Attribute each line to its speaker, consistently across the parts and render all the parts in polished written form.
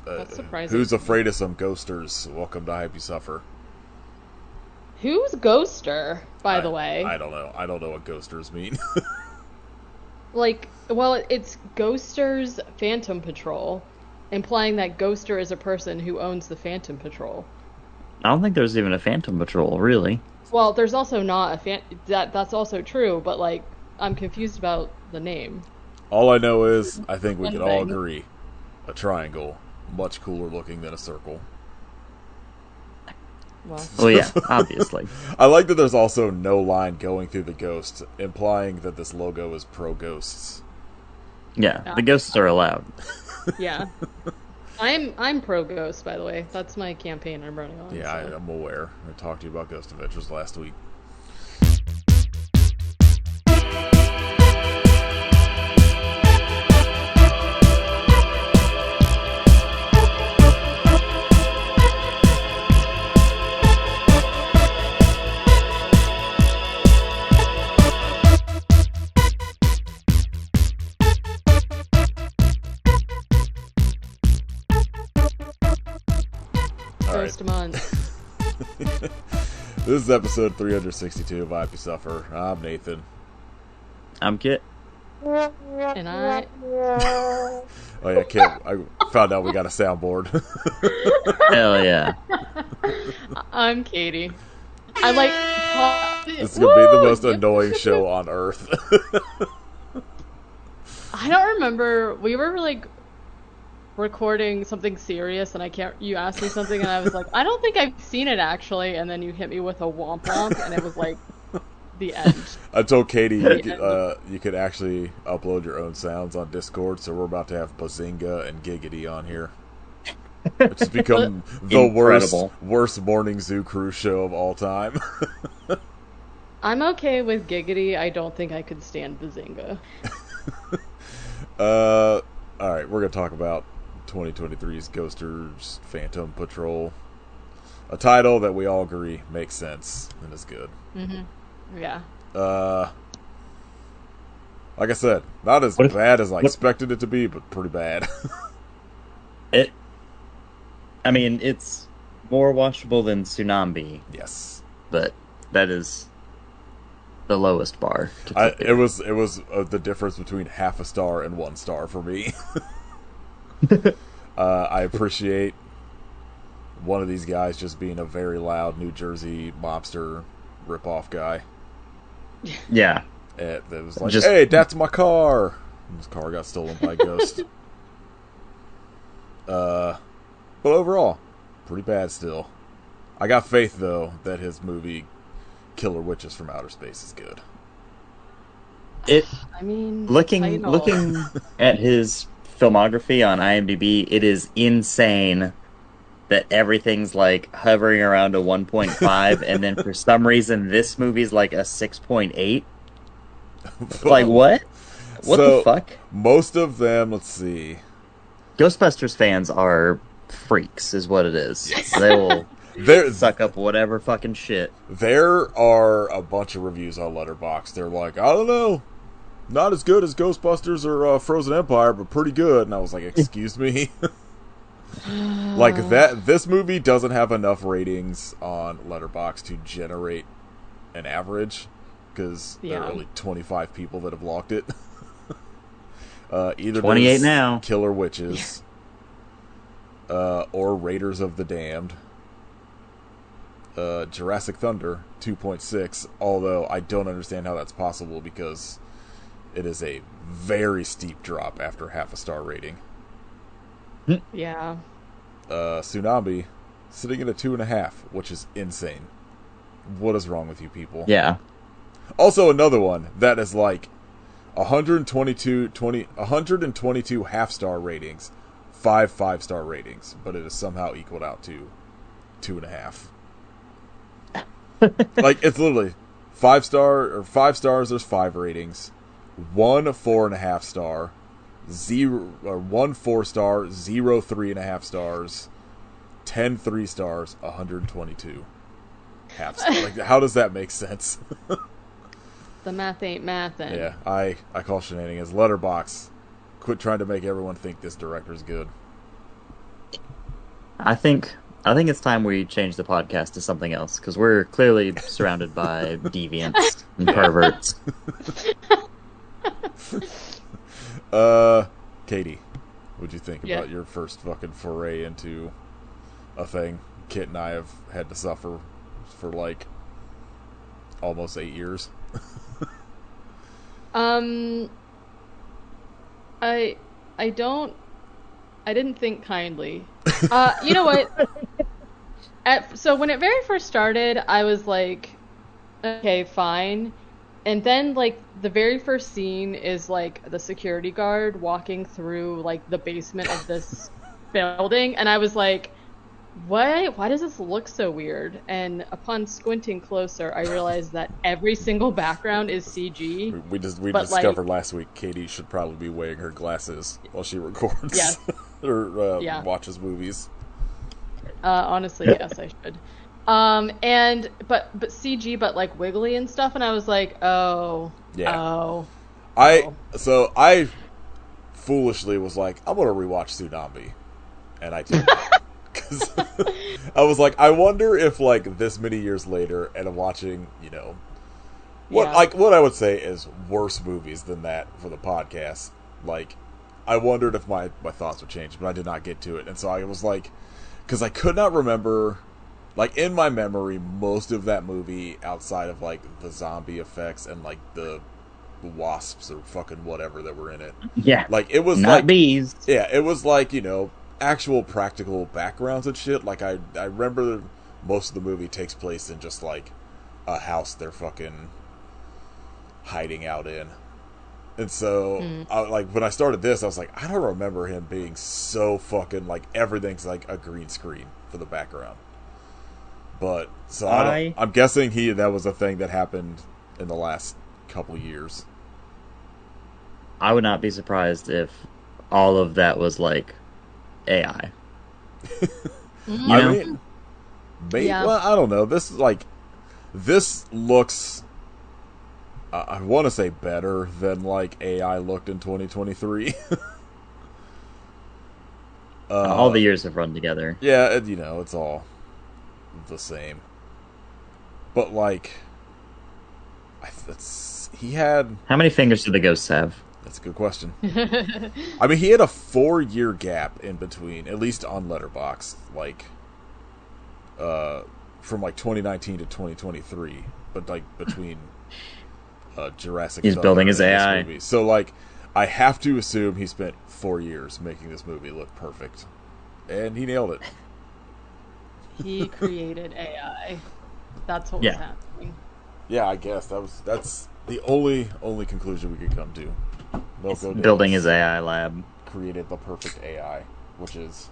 Speaker 1: That's surprising.
Speaker 2: Who's afraid of some ghosters? Welcome to Hype You Suffer.
Speaker 1: Who's Ghoster, by the way?
Speaker 2: I don't know. I don't know what ghosters mean.
Speaker 1: It's Ghoster's Phantom Patrol, implying that Ghoster is a person who owns the Phantom Patrol.
Speaker 3: I don't think there's even a Phantom Patrol, really.
Speaker 1: Well, there's also not a that's also true, but I'm confused about the name.
Speaker 2: All I know is, I think we can all agree, a triangle, much cooler looking than a circle.
Speaker 3: Well, yeah, obviously.
Speaker 2: I like that there's also no line going through the ghost, implying that this logo is pro-ghosts.
Speaker 3: Yeah, the ghosts are allowed.
Speaker 1: Yeah. I'm pro-ghost, by the way. That's my campaign I'm running on.
Speaker 2: Yeah, I'm aware. I talked to you about Ghost Adventures last week.
Speaker 1: Ghost a month.
Speaker 2: This is episode 362 of Hype You Suffer. I'm Nathan.
Speaker 3: I'm Kit.
Speaker 1: And I...
Speaker 2: Oh yeah, Kit, I found out we got a soundboard.
Speaker 3: Hell yeah.
Speaker 1: I'm Katie.
Speaker 2: This is going to be the most annoying show on earth.
Speaker 1: I don't remember. We were recording something serious, and you asked me something, and I was like, I don't think I've seen it actually, and then you hit me with a womp womp, and it was the end.
Speaker 2: I told Katie you could actually upload your own sounds on Discord, so we're about to have Bazinga and Giggity on here. It's become the worst morning zoo cruise show of all time.
Speaker 1: I'm okay with Giggity. I don't think I could stand Bazinga.
Speaker 2: Alright, we're going to talk about 2023's Ghosters Phantom Patrol. A title that we all agree makes sense and is good.
Speaker 1: Mm-hmm. Yeah.
Speaker 2: Like I said, not as bad as I expected it to be, but pretty bad.
Speaker 3: It's more watchable than Tsunami.
Speaker 2: Yes.
Speaker 3: But that is the lowest bar.
Speaker 2: It was the difference between half a star and 1 star for me. I appreciate one of these guys just being a very loud New Jersey mobster ripoff guy.
Speaker 3: Yeah.
Speaker 2: It was like, hey, that's my car. And his car got stolen by a ghost. But overall, pretty bad still. I got faith, though, that his movie Killer Witches from Outer Space is good.
Speaker 3: Looking at his filmography on IMDb, it is insane that everything's hovering around a 1.5, and then for some reason this movie's a 6.8. What? What the fuck?
Speaker 2: Most of them, let's see.
Speaker 3: Ghostbusters fans are freaks, is what it is. Yes. They will suck up whatever fucking shit.
Speaker 2: There are a bunch of reviews on Letterboxd. They're like, I don't know, not as good as Ghostbusters or Frozen Empire, but pretty good. And I was like, excuse me? This movie doesn't have enough ratings on Letterboxd to generate an average, because there are only 25 people that have logged it. Either
Speaker 3: 28 now.
Speaker 2: Killer Witches, or Raiders of the Damned. Jurassic Thunder 2.6, although I don't understand how that's possible because it is a very steep drop after half a star rating.
Speaker 1: Yeah.
Speaker 2: Tsunami sitting at a 2.5, which is insane. What is wrong with you people?
Speaker 3: Yeah.
Speaker 2: Also another one that is 122 half-star ratings, 5 5-star ratings, but it is somehow equaled out to 2.5. It's literally 5 stars, there's 5 ratings, 1 4.5 star, 1 4 star, 0 3.5 stars, 10 3 stars, 122 half stars. How does that make sense?
Speaker 1: The math ain't mathin'.
Speaker 2: Yeah, I call shenanigans. Letterboxd, quit trying to make everyone think this director's good.
Speaker 3: I think it's time we change the podcast to something else because we're clearly surrounded by deviants and perverts.
Speaker 2: Katie, what'd you think about your first fucking foray into a thing Kit and I have had to suffer for like almost 8 years?
Speaker 1: I didn't think kindly. You know what? So when it very first started, I was like, okay, fine. And then like the very first scene is like the security guard walking through like the basement of this building, and I was like, why does this look so weird? And upon squinting closer, I realized that every single background is CG.
Speaker 2: We discovered last week Katie should probably be wearing her glasses while she records.
Speaker 1: Yes.
Speaker 2: or watches movies.
Speaker 1: Honestly, yes, I should. But CG, but like wiggly and stuff, and I was like,
Speaker 2: I foolishly was like, I'm gonna rewatch Tsunami, and I did. Because I was like, I wonder if like this many years later, and I'm watching, what I would say is worse movies than that for the podcast. Like, I wondered if my thoughts would change, but I did not get to it, and so I was like, because I could not remember, like in my memory, most of that movie outside of like the zombie effects and like the wasps or fucking whatever that were in it.
Speaker 3: Yeah,
Speaker 2: like it was
Speaker 3: not
Speaker 2: like
Speaker 3: bees.
Speaker 2: Yeah, it was like actual practical backgrounds and shit. Like I remember most of the movie takes place in just like a house they're fucking hiding out in. And so like when I started this, I was like, I don't remember him being so fucking like everything's like a green screen for the background. But so I'm guessing that was a thing that happened in the last couple of years.
Speaker 3: I would not be surprised if all of that was like AI.
Speaker 2: I mean, maybe, well, I don't know. This looks, I want to say better than like AI looked in 2023.
Speaker 3: All the years have run together.
Speaker 2: Yeah, it's all the same. But like, he had.
Speaker 3: How many fingers do the ghosts have?
Speaker 2: That's a good question. I mean, he had a 4-year gap in between, at least on Letterboxd, like, from like 2019 to 2023, but like between Jurassic.
Speaker 3: He's building his AI.
Speaker 2: Movie. So like, I have to assume he spent 4 years making this movie look perfect, and he nailed it.
Speaker 1: He created AI. That's what was happening.
Speaker 2: Yeah, I guess that's the only conclusion we could come to.
Speaker 3: Building his AI lab.
Speaker 2: Created the perfect AI, which is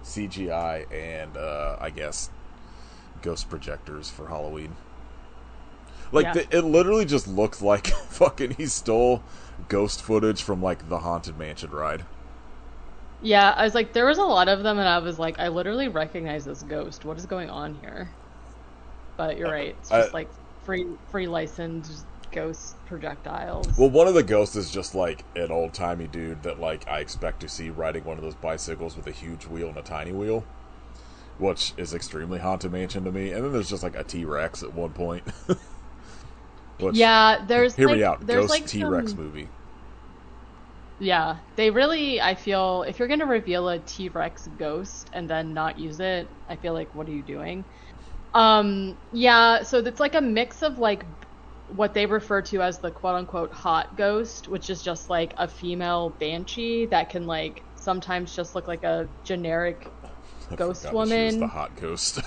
Speaker 2: CGI and I guess ghost projectors for Halloween. Like it literally just looks like fucking he stole ghost footage from like the Haunted Mansion ride.
Speaker 1: Yeah, I was like, there was a lot of them, and I was like, I literally recognize this ghost. What is going on here? But you're right. It's just like free licensed ghost projectiles.
Speaker 2: Well, one of the ghosts is just like an old timey dude that like I expect to see riding one of those bicycles with a huge wheel and a tiny wheel, which is extremely Haunted Mansion to me. And then there's just like a T-Rex at one point. Which,
Speaker 1: hear
Speaker 2: me out.
Speaker 1: There's
Speaker 2: Ghost
Speaker 1: like
Speaker 2: T-Rex movie.
Speaker 1: Yeah, they really. I feel if you're gonna reveal a T-Rex ghost and then not use it, I feel like what are you doing? Yeah. So it's like a mix of like what they refer to as the quote-unquote hot ghost, which is just like a female banshee that can like sometimes just look like a generic ghost woman.
Speaker 2: She's the hot ghost.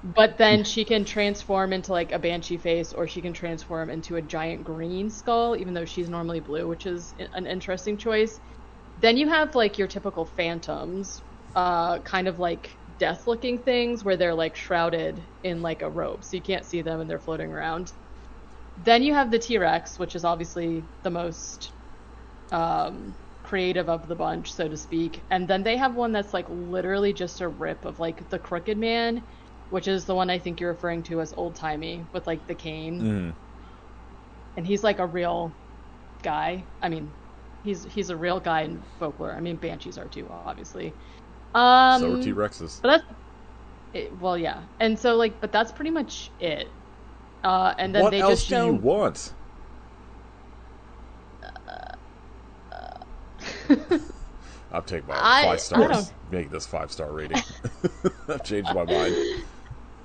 Speaker 1: But then she can transform into like a banshee face, or she can transform into a giant green skull, even though she's normally blue, which is an interesting choice. Then you have like your typical phantoms, kind of like death-looking things where they're like shrouded in like a robe, so you can't see them and they're floating around. Then you have the T-Rex, which is obviously the most creative of the bunch, so to speak. And then they have one that's like literally just a rip of like the Crooked Man, which is the one I think you're referring to as old-timey, with like the cane.
Speaker 2: Mm.
Speaker 1: And he's like a real guy. I mean, he's a real guy in folklore. I mean, banshees are too, obviously.
Speaker 2: So are T-Rexes.
Speaker 1: But well, yeah. And so like, but that's pretty much it. And then
Speaker 2: What
Speaker 1: they
Speaker 2: else
Speaker 1: just
Speaker 2: do you
Speaker 1: show.
Speaker 2: want? I'll take my 5
Speaker 1: I don't.
Speaker 2: stars. Make this 5-star rating. I've changed my mind.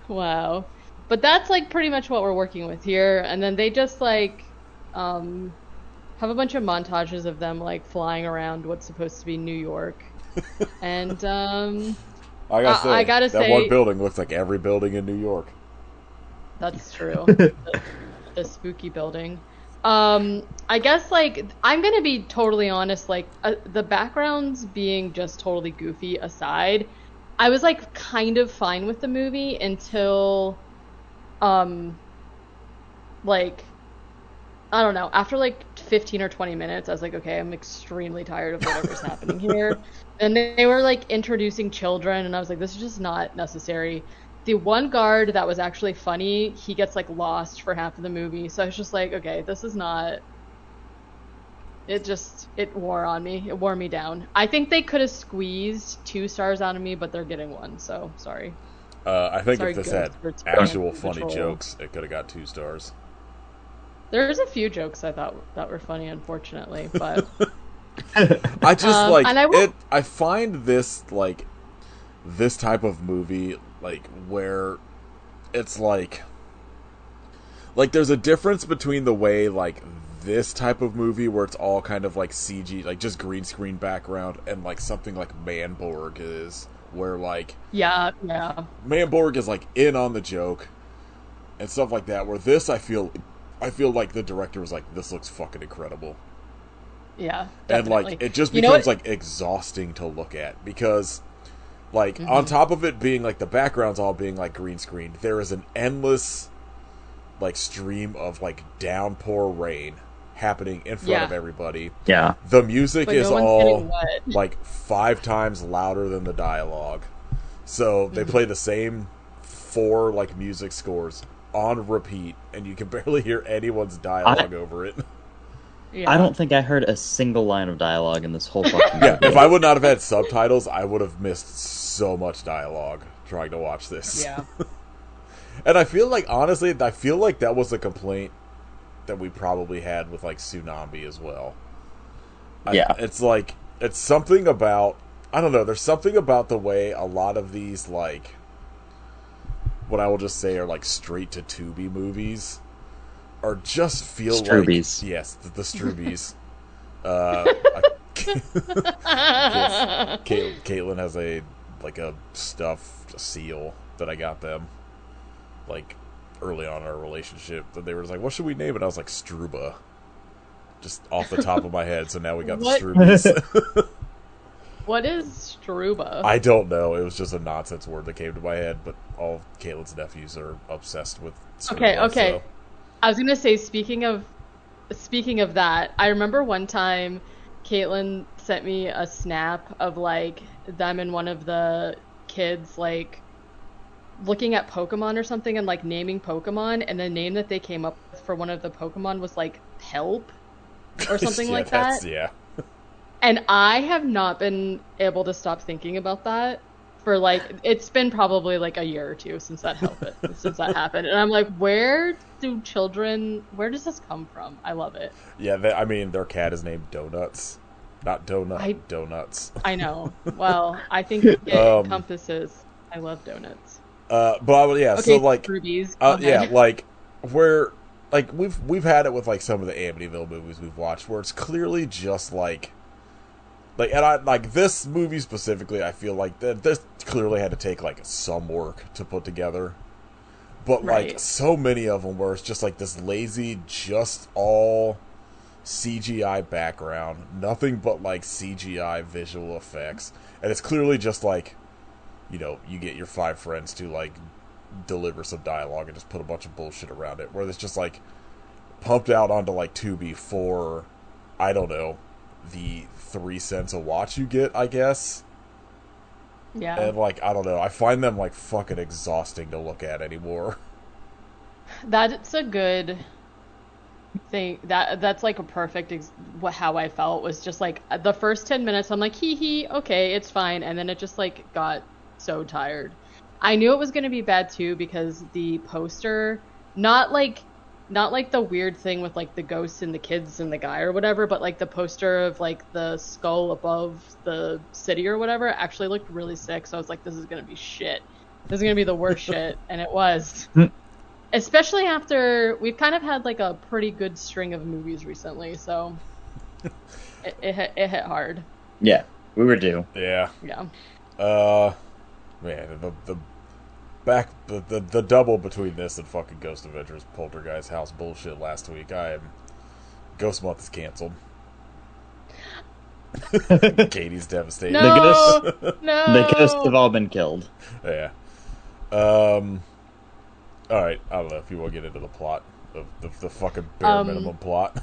Speaker 1: Wow. But that's like pretty much what we're working with here. And then they just like um have a bunch of montages of them like flying around what's supposed to be New York. And I gotta
Speaker 2: that one
Speaker 1: say
Speaker 2: building looks like every building in New York.
Speaker 1: that's true. The spooky building. I guess like I'm gonna be totally honest, like the backgrounds being just totally goofy aside, I was like kind of fine with the movie until um like I don't know, after like 15 or 20 minutes I was like, okay, I'm extremely tired of whatever's happening here. And they were like introducing children and I was like, this is just not necessary. The one guard that was actually funny, he gets like lost for half of the movie. So I was just like, okay, this is not. It wore on me. It wore me down. I think they could have squeezed 2 stars out of me, but they're getting 1. So sorry.
Speaker 2: I think
Speaker 1: Sorry,
Speaker 2: if this
Speaker 1: Ghost,
Speaker 2: had
Speaker 1: for
Speaker 2: actual
Speaker 1: taking
Speaker 2: funny
Speaker 1: control.
Speaker 2: jokes, it could have got 2 stars.
Speaker 1: There's a few jokes I thought that were funny, unfortunately, but
Speaker 2: I just like
Speaker 1: and I will.
Speaker 2: it. I find this like this type of movie like where it's like there's a difference between the way like this type of movie where it's all kind of like CG, like just green screen background, and like something like Manborg is, where like
Speaker 1: Yeah, yeah,
Speaker 2: Manborg is like in on the joke and stuff like that. Where this, I feel like the director was like, "This looks fucking incredible,"
Speaker 1: yeah,
Speaker 2: and
Speaker 1: definitely.
Speaker 2: like it just
Speaker 1: You know
Speaker 2: becomes
Speaker 1: what?
Speaker 2: like exhausting to look at because like on
Speaker 1: Hmm.
Speaker 2: top of it being like the background's all being like green screened, there is an endless like stream of like downpour rain happening in front of
Speaker 1: Yeah,
Speaker 2: everybody.
Speaker 3: Yeah.
Speaker 2: The music
Speaker 1: but
Speaker 2: is
Speaker 1: no one's getting
Speaker 2: all
Speaker 1: wet.
Speaker 2: like 5 times louder than the dialogue. So they play the same 4 like music scores on repeat and you can barely hear anyone's
Speaker 3: I
Speaker 2: dialogue over it.
Speaker 3: I
Speaker 1: Yeah,
Speaker 3: don't think I heard a single line of dialogue in this whole fucking
Speaker 2: Yeah, if
Speaker 3: movie.
Speaker 2: I would not have had subtitles, I would have missed so much dialogue trying to watch this.
Speaker 1: yeah.
Speaker 2: And I feel like, honestly, I feel like that was a complaint that we probably had with, like, Tsunami as well.
Speaker 3: Yeah.
Speaker 2: It's like, it's something about, I don't know, there's something about the way a lot of these, like, what I will just say are, like, straight-to-Tubi movies, or just feel
Speaker 3: Stroobies.
Speaker 2: like, yes, the Stroobies. I, Caitlin has a, like, a stuffed seal that I got them, like, early on in our relationship, that they were just like, what should we name it? I was like, Struba. Just off the top of my head, so now we got
Speaker 1: What?
Speaker 2: the Stroobies.
Speaker 1: What is Struba?
Speaker 2: I don't know. It was just a nonsense word that came to my head, but all of Caitlin's nephews are obsessed with
Speaker 1: Okay,
Speaker 2: Struba,
Speaker 1: okay.
Speaker 2: so.
Speaker 1: I was gonna say, speaking of that, I remember one time Caitlin sent me a snap of like them and one of the kids like looking at Pokemon or something and like naming Pokemon, and the name that they came up with for one of the Pokemon was like Help or something
Speaker 2: Yeah,
Speaker 1: like
Speaker 2: that's,
Speaker 1: that.
Speaker 2: yeah.
Speaker 1: And I have not been able to stop thinking about that for like it's been probably like a year or two since since that happened. And I'm like, where does this come from? I love it.
Speaker 2: Yeah, I mean, their cat is named Donuts. Not Donut, Donuts.
Speaker 1: I know. Well, I think it encompasses I love donuts.
Speaker 2: Yeah,
Speaker 1: Okay,
Speaker 2: so like,
Speaker 1: rubies. Go
Speaker 2: yeah,
Speaker 1: ahead.
Speaker 2: like where, like we've had it with like some of the Amityville movies we've watched, where it's clearly just and I like this movie specifically. I feel like that this clearly had to take like some work to put together, but like
Speaker 1: Right.
Speaker 2: so many of them where it's just like this lazy, just all CGI background, nothing but like CGI visual effects, and it's clearly just like, you know, you get your 5 friends to like deliver some dialogue and just put a bunch of bullshit around it, where it's just like pumped out onto like Tubi for, I don't know, the 3 cents a watch you get, I guess.
Speaker 1: Yeah.
Speaker 2: And like, I don't know, I find them like fucking exhausting to look at anymore.
Speaker 1: That's a good think that's like a perfect how I felt was just like the first 10 minutes I'm like hee hee, okay, it's fine, and then it just like got so tired. I knew it was going to be bad too because the poster, not like not like the weird thing with like the ghosts and the kids and the guy or whatever, but like the poster of like the skull above the city or whatever actually looked really sick. So I was like, this is going to be shit. This is going to be the worst shit, and it was. Especially after we've kind of had like a pretty good string of movies recently, so it hit hard.
Speaker 3: Yeah, we were due.
Speaker 2: Yeah.
Speaker 1: Yeah.
Speaker 2: Man, the double between this and fucking Ghost Adventures Poltergeist House bullshit last week. Ghost Month is canceled. Katie's devastated.
Speaker 1: No,
Speaker 3: The ghosts have all been killed.
Speaker 2: Yeah. All right, I don't know if you want to get into the plot, the fucking bare minimum plot.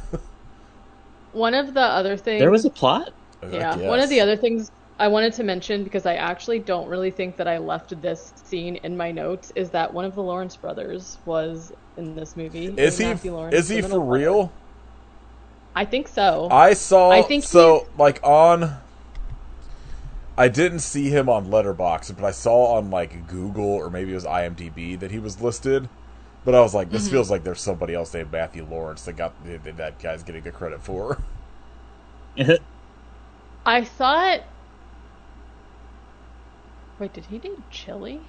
Speaker 1: One of the other things...
Speaker 3: There was a plot?
Speaker 1: Yeah, one of the other things I wanted to mention, because I actually don't really think that I left this scene in my notes, is that one of the Lawrence brothers was in this movie.
Speaker 2: Is he for real?
Speaker 1: I think so.
Speaker 2: I didn't see him on Letterboxd, but I saw on like Google or maybe it was IMDb that he was listed. But I was like, this feels like there's somebody else named Matthew Lawrence that guy's getting the credit for.
Speaker 1: I thought... Wait, did he do Chili?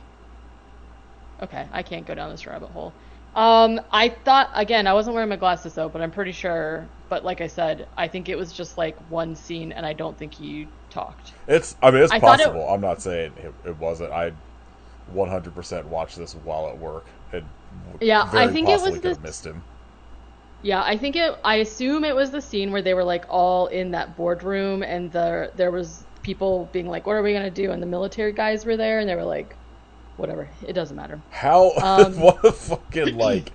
Speaker 1: Okay, I can't go down this rabbit hole. I thought, again, I wasn't wearing my glasses though, but I'm pretty sure, but like I said, I think it was just like one scene and I don't think he talked.
Speaker 2: It's possible. I'm not saying it wasn't. I 100% watched this while at work and
Speaker 1: I think it was
Speaker 2: could have missed him.
Speaker 1: Yeah, I assume it was the scene where they were like all in that boardroom and there was people being like, what are we going to do? And the military guys were there and they were like, whatever, it doesn't matter.
Speaker 2: How, what a fucking like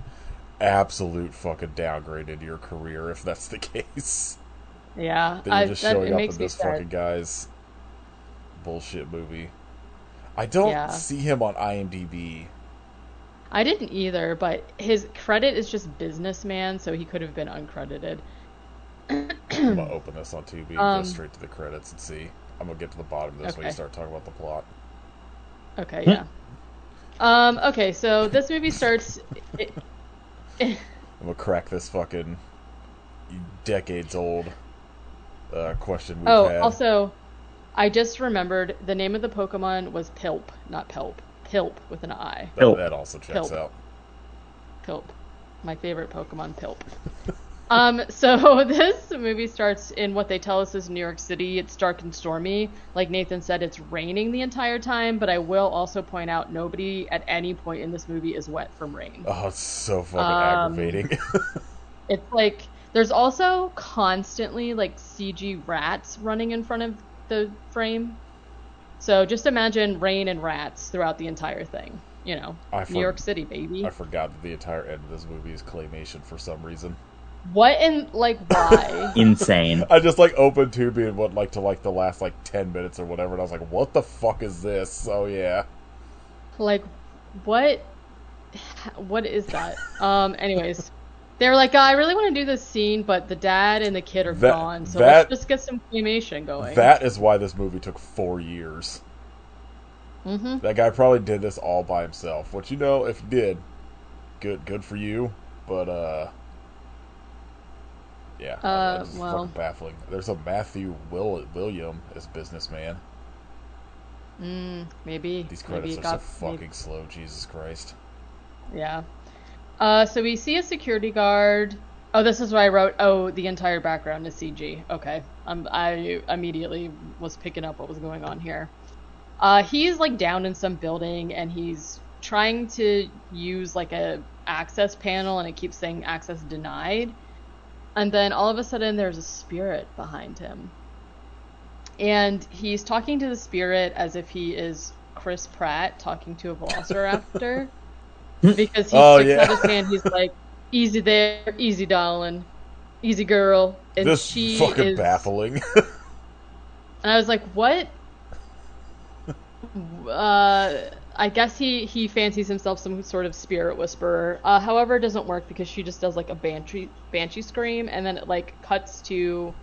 Speaker 2: absolute fucking downgrade into your career if that's the case.
Speaker 1: Yeah.
Speaker 2: That you're just showing up in this fucking guy's bullshit movie. I don't see him on IMDb.
Speaker 1: I didn't either, but his credit is just businessman, so he could have been uncredited.
Speaker 2: I'm gonna open this on Tubi and go straight to the credits and see. I'm gonna get to the bottom of this when you start talking about the plot.
Speaker 1: Okay, yeah. Okay, so this movie starts...
Speaker 2: I'm gonna crack this fucking decades-old question we've had.
Speaker 1: Also, I just remembered the name of the Pokemon was Pilp, not Pelp. Pilp with an I.
Speaker 2: That also checks out.
Speaker 1: Pilp. My favorite Pokemon, Pilp. So this movie starts in what they tell us is New York City. It's dark and stormy. Like Nathan said, it's raining the entire time, but I will also point out nobody at any point in this movie is wet from rain.
Speaker 2: Oh, it's so fucking aggravating.
Speaker 1: It's like, there's also constantly like CG rats running in front of the frame. So just imagine rain and rats throughout the entire thing. You know, New York City, baby.
Speaker 2: I forgot that the entire end of this movie is claymation for some reason.
Speaker 1: What and like why?
Speaker 3: Insane.
Speaker 2: I just like opened Tubi and went like to like the last like 10 minutes or whatever, and I was like, "What the fuck is this?" Oh yeah.
Speaker 1: Like, what? What is that? Anyways, they were like, "I really want to do this scene, but the dad and the kid are gone, so let's just get some claymation going."
Speaker 2: That is why this movie took 4 years.
Speaker 1: Mm-hmm.
Speaker 2: That guy probably did this all by himself. Which, you know, if he did, good for you. But yeah, it's fucking baffling. There's a Matthew William as businessman.
Speaker 1: Maybe
Speaker 2: these credits are so fucking slow. Jesus Christ.
Speaker 1: Yeah. So we see a security guard. Oh, this is what I wrote. Oh, the entire background is CG. Okay. I immediately was picking up what was going on here. He's like down in some building and he's trying to use like a access panel and it keeps saying access denied. And then all of a sudden there's a spirit behind him. And he's talking to the spirit as if he is Chris Pratt talking to a velociraptor. Because he sticks out his hand, he's like, "Easy there, easy darling, easy girl." And
Speaker 2: this
Speaker 1: she
Speaker 2: fucking
Speaker 1: is
Speaker 2: baffling.
Speaker 1: And I was like, "What? I guess he fancies himself some sort of spirit whisperer. However, it doesn't work because she just does like a banshee scream, and then it like cuts to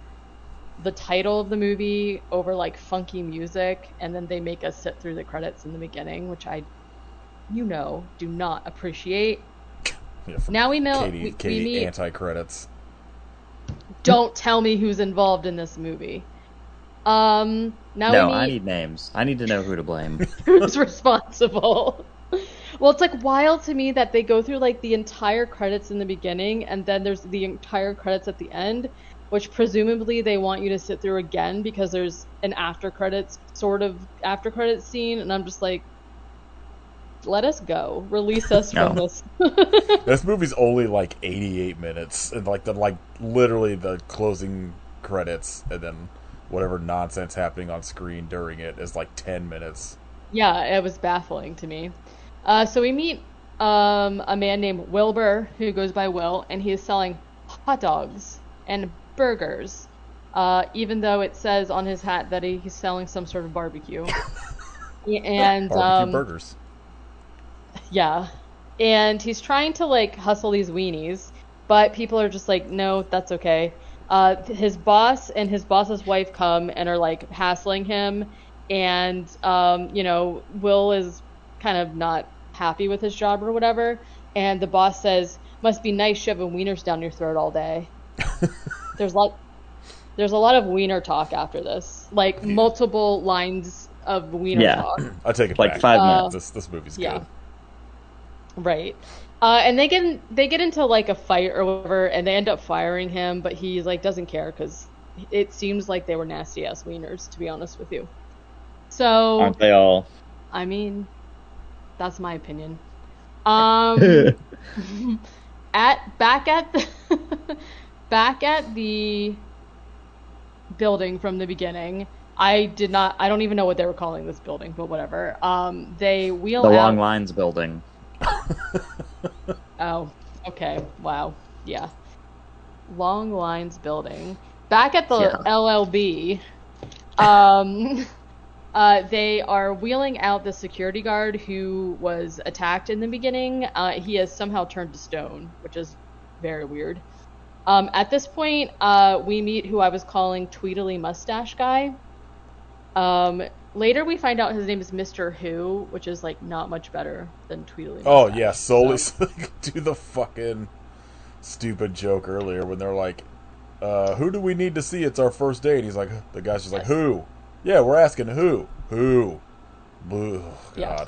Speaker 1: the title of the movie over like funky music, and then they make us sit through the credits in the beginning, which I, do not appreciate.
Speaker 2: Yeah,
Speaker 1: Now we know
Speaker 2: Katie
Speaker 1: we meet.
Speaker 2: anti-credits.
Speaker 1: Don't tell me who's involved in this movie. Now
Speaker 3: No,
Speaker 1: we
Speaker 3: I
Speaker 1: meet
Speaker 3: need names. I need to know who to blame.
Speaker 1: who's responsible. Well, it's like wild to me that they go through like the entire credits in the beginning and then there's the entire credits at the end, which presumably they want you to sit through again because there's an after credits scene, and I'm just like, let us go. Release us from
Speaker 3: No.
Speaker 1: this.
Speaker 2: This movie's only like 88 minutes, and like literally the closing credits, and then whatever nonsense happening on screen during it is like 10 minutes.
Speaker 1: Yeah, it was baffling to me. So we meet a man named Wilbur who goes by Will, and he is selling hot dogs and burgers, even though it says on his hat that he's selling some sort of barbecue. And
Speaker 2: Barbecue burgers.
Speaker 1: yeah, and he's trying to like hustle these weenies, but people are just like, no, that's okay. His boss and his boss's wife come and are like hassling him, and Will is kind of not happy with his job or whatever, and the boss says, "Must be nice shoving wieners down your throat all day." There's a lot of wiener talk after this, like multiple lines of wiener talk.
Speaker 2: I take it
Speaker 3: Like
Speaker 2: back.
Speaker 3: 5 minutes.
Speaker 2: This movie's
Speaker 1: Yeah.
Speaker 2: good.
Speaker 1: Right. And they get into like a fight or whatever, and they end up firing him, but he like doesn't care because it seems like they were nasty ass wieners, to be honest with you. So
Speaker 3: Aren't they all?
Speaker 1: I mean, that's my opinion. Um, back at the back at the building from the beginning. I don't even know what they were calling this building, but whatever. They wheel
Speaker 3: The
Speaker 1: out.
Speaker 3: Long Lines building.
Speaker 1: Oh, okay. Wow. Yeah. Long Lines building. Back at the
Speaker 3: Yeah.
Speaker 1: LLB, they are wheeling out the security guard who was attacked in the beginning. He has somehow turned to stone, which is very weird. At this point, we meet who I was calling Tweedly Mustache Guy. Later we find out his name is Mr. Who, which is like not much better than Tweedly Mustache.
Speaker 2: Oh yeah, solely
Speaker 1: So.
Speaker 2: do the fucking stupid joke earlier when they're like, "Who do we need to see? It's our first date." He's like, the guy's just like, "Who?" Yeah, we're asking who. Ugh, God.
Speaker 1: Yeah.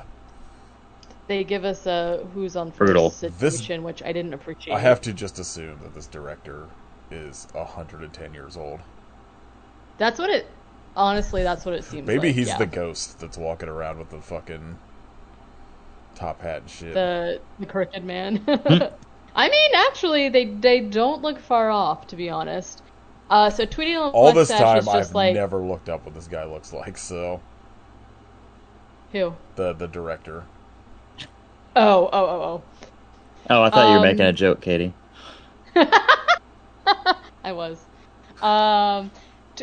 Speaker 1: They give us a who's on
Speaker 3: Brutal.
Speaker 1: first situation, which I didn't appreciate.
Speaker 2: I have to just assume that this director is 110 years old.
Speaker 1: Honestly, that's what it seems like.
Speaker 2: Maybe he's
Speaker 1: yeah.
Speaker 2: the ghost that's walking around with the fucking top hat and shit.
Speaker 1: The crooked man. I mean, actually, they don't look far off, to be honest. So Tweety
Speaker 2: All this
Speaker 1: Mustache
Speaker 2: time,
Speaker 1: is just
Speaker 2: I've
Speaker 1: like
Speaker 2: never looked up what this guy looks like. So
Speaker 1: who?
Speaker 2: the director.
Speaker 1: Oh.
Speaker 3: Oh, I thought you were making a joke, Katie.
Speaker 1: I was.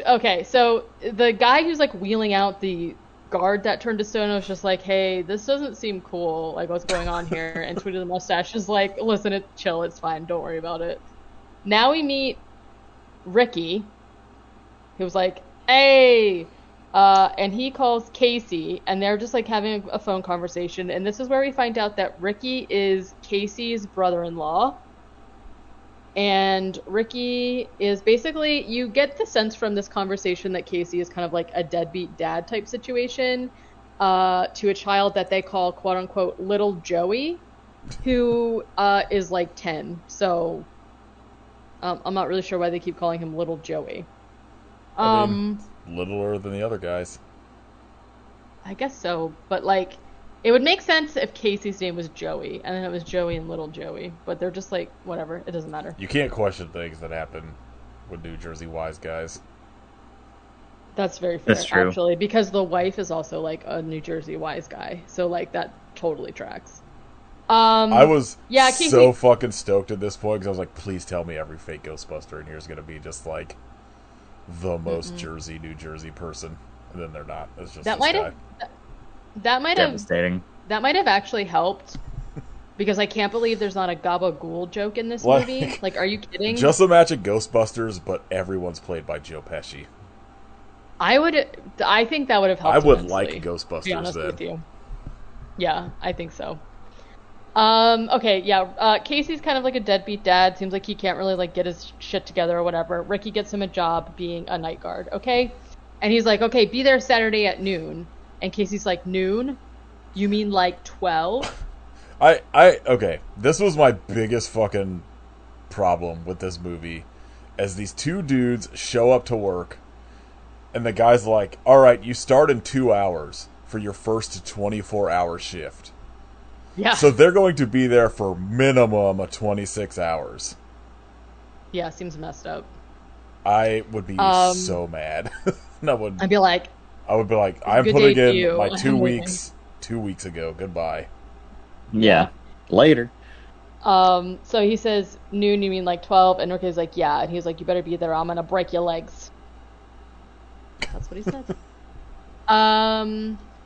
Speaker 1: Okay, so the guy who's like wheeling out the guard that turned to stone was just like, "Hey, this doesn't seem cool. Like, what's going on here?" And Tweety the Mustache is like, "Listen, chill. It's fine. Don't worry about it." Now we meet Ricky, who was like, "Hey," and he calls Casey, and they're just like having a phone conversation. And this is where we find out that Ricky is Casey's brother-in-law. And Ricky is basically, you get the sense from this conversation that Casey is kind of like a deadbeat dad type situation to a child that they call quote unquote little Joey, who is like 10. So I'm not really sure why they keep calling him little Joey.
Speaker 2: I mean, littler than the other guys.
Speaker 1: I guess so, but like it would make sense if Casey's name was Joey and then it was Joey and little Joey, but they're just like whatever, it doesn't matter.
Speaker 2: You can't question things that happen with New Jersey wise guys.
Speaker 1: That's very fair,
Speaker 3: That's true.
Speaker 1: actually, because the wife is also like a New Jersey wise guy, so like that totally tracks.
Speaker 2: I was
Speaker 1: Casey,
Speaker 2: so fucking stoked at this point because I was like, please tell me every fake Ghostbuster in here is going to be just like the most New Jersey person. And then they're not. It's just
Speaker 1: that
Speaker 2: this
Speaker 1: might
Speaker 2: guy.
Speaker 1: have That might have
Speaker 3: Devastating.
Speaker 1: that might have actually helped because I can't believe there's not a gabagool joke in this
Speaker 2: Like,
Speaker 1: movie. Like, are you kidding?
Speaker 2: just imagine Ghostbusters, but everyone's played by Joe Pesci.
Speaker 1: I think that would have helped
Speaker 2: I would
Speaker 1: immensely,
Speaker 2: like
Speaker 1: to be
Speaker 2: Ghostbusters
Speaker 1: honest
Speaker 2: then.
Speaker 1: with you. Yeah, I think so. Okay, yeah. Casey's kind of like a deadbeat dad. Seems like he can't really like get his shit together or whatever. Ricky gets him a job being a night guard, okay? And he's like, okay, be there Saturday at noon. And Casey's like, noon? You mean like 12?
Speaker 2: Okay, this was my biggest fucking problem with this movie. As these two dudes show up to work, and the guy's like, alright, you start in 2 hours for your first 24-hour shift.
Speaker 1: Yeah.
Speaker 2: So they're going to be there for minimum of 26 hours.
Speaker 1: Yeah, seems messed up.
Speaker 2: I would be so mad.
Speaker 1: I'd be like,
Speaker 2: I would be like, I'm
Speaker 1: good
Speaker 2: putting
Speaker 1: day to
Speaker 2: in
Speaker 1: you.
Speaker 2: my 2
Speaker 1: I'm
Speaker 2: weeks 2 weeks ago. Goodbye.
Speaker 3: Yeah. Later.
Speaker 1: So he says, noon, you mean like 12? And Ricky's like, yeah. And he's like, you better be there. I'm gonna break your legs. That's what he said.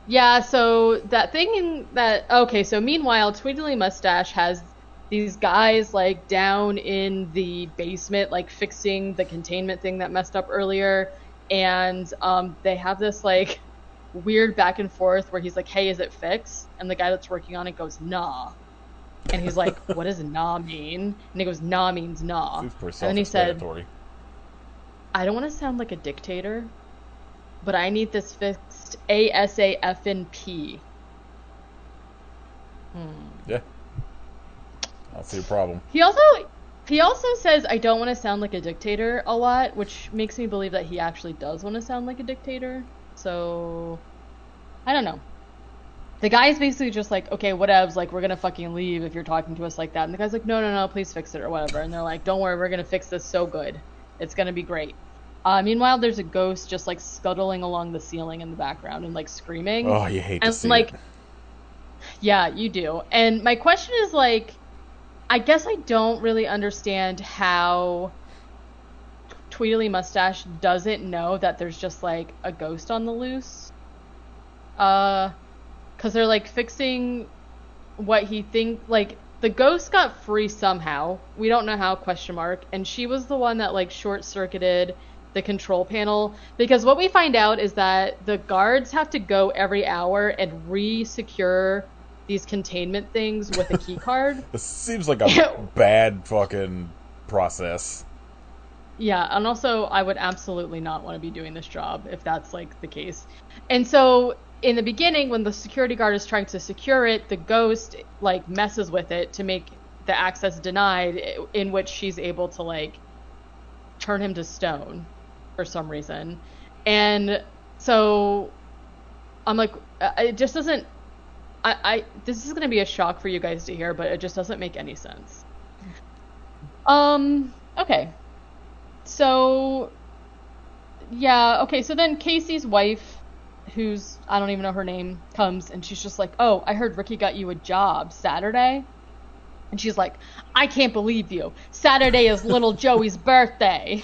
Speaker 1: Yeah, so that thing in that, okay, so meanwhile, Twiddly Mustache has these guys, like, down in the basement, like, fixing the containment thing that messed up earlier, and, they have this, like, weird back and forth where he's like, hey, is it fixed? And the guy that's working on it goes, nah. And he's like, what does nah mean? And he goes, nah means nah.
Speaker 2: Seems pretty
Speaker 1: And then he said,
Speaker 2: self-explanatory.
Speaker 1: I don't want to sound like a dictator, but I need this fixed ASAFNP.
Speaker 2: Yeah. I don't see a problem.
Speaker 1: He also says I don't want to sound like a dictator a lot, which makes me believe that he actually does want to sound like a dictator. So I don't know. The guy's basically just like, okay, whatevs, like, we're gonna fucking leave if you're talking to us like that. And the guy's like, no, please fix it or whatever. And they're like, don't worry, we're gonna fix this so good. It's gonna be great. Meanwhile, there's a ghost just, like, scuttling along the ceiling in the background and, like, screaming.
Speaker 2: Oh, you hate to see
Speaker 1: like,
Speaker 2: it.
Speaker 1: Yeah, you do. And my question is, like, I guess I don't really understand how Tweedly Mustache doesn't know that there's just, like, a ghost on the loose. Because they're, like, fixing what he thinks, like, the ghost got free somehow. We don't know how, question mark. And she was the one that, like, short-circuited the control panel. Because what we find out is that the guards have to go every hour and re-secure these containment things with a key card.
Speaker 2: This seems like a bad fucking process.
Speaker 1: Yeah, and also I would absolutely not want to be doing this job if that's, like, the case. And so in the beginning, when the security guard is trying to secure it, the ghost, like, messes with it to make the access denied, in which she's able to, like, turn him to stone for some reason. And so I'm like, it just doesn't, this is going to be a shock for you guys to hear, but it just doesn't make any sense. Okay. So, yeah, okay, so then Casey's wife, who's, I don't even know her name, comes, and she's just like, oh, I heard Ricky got you a job Saturday. And she's like, I can't believe you. Saturday is little Joey's birthday.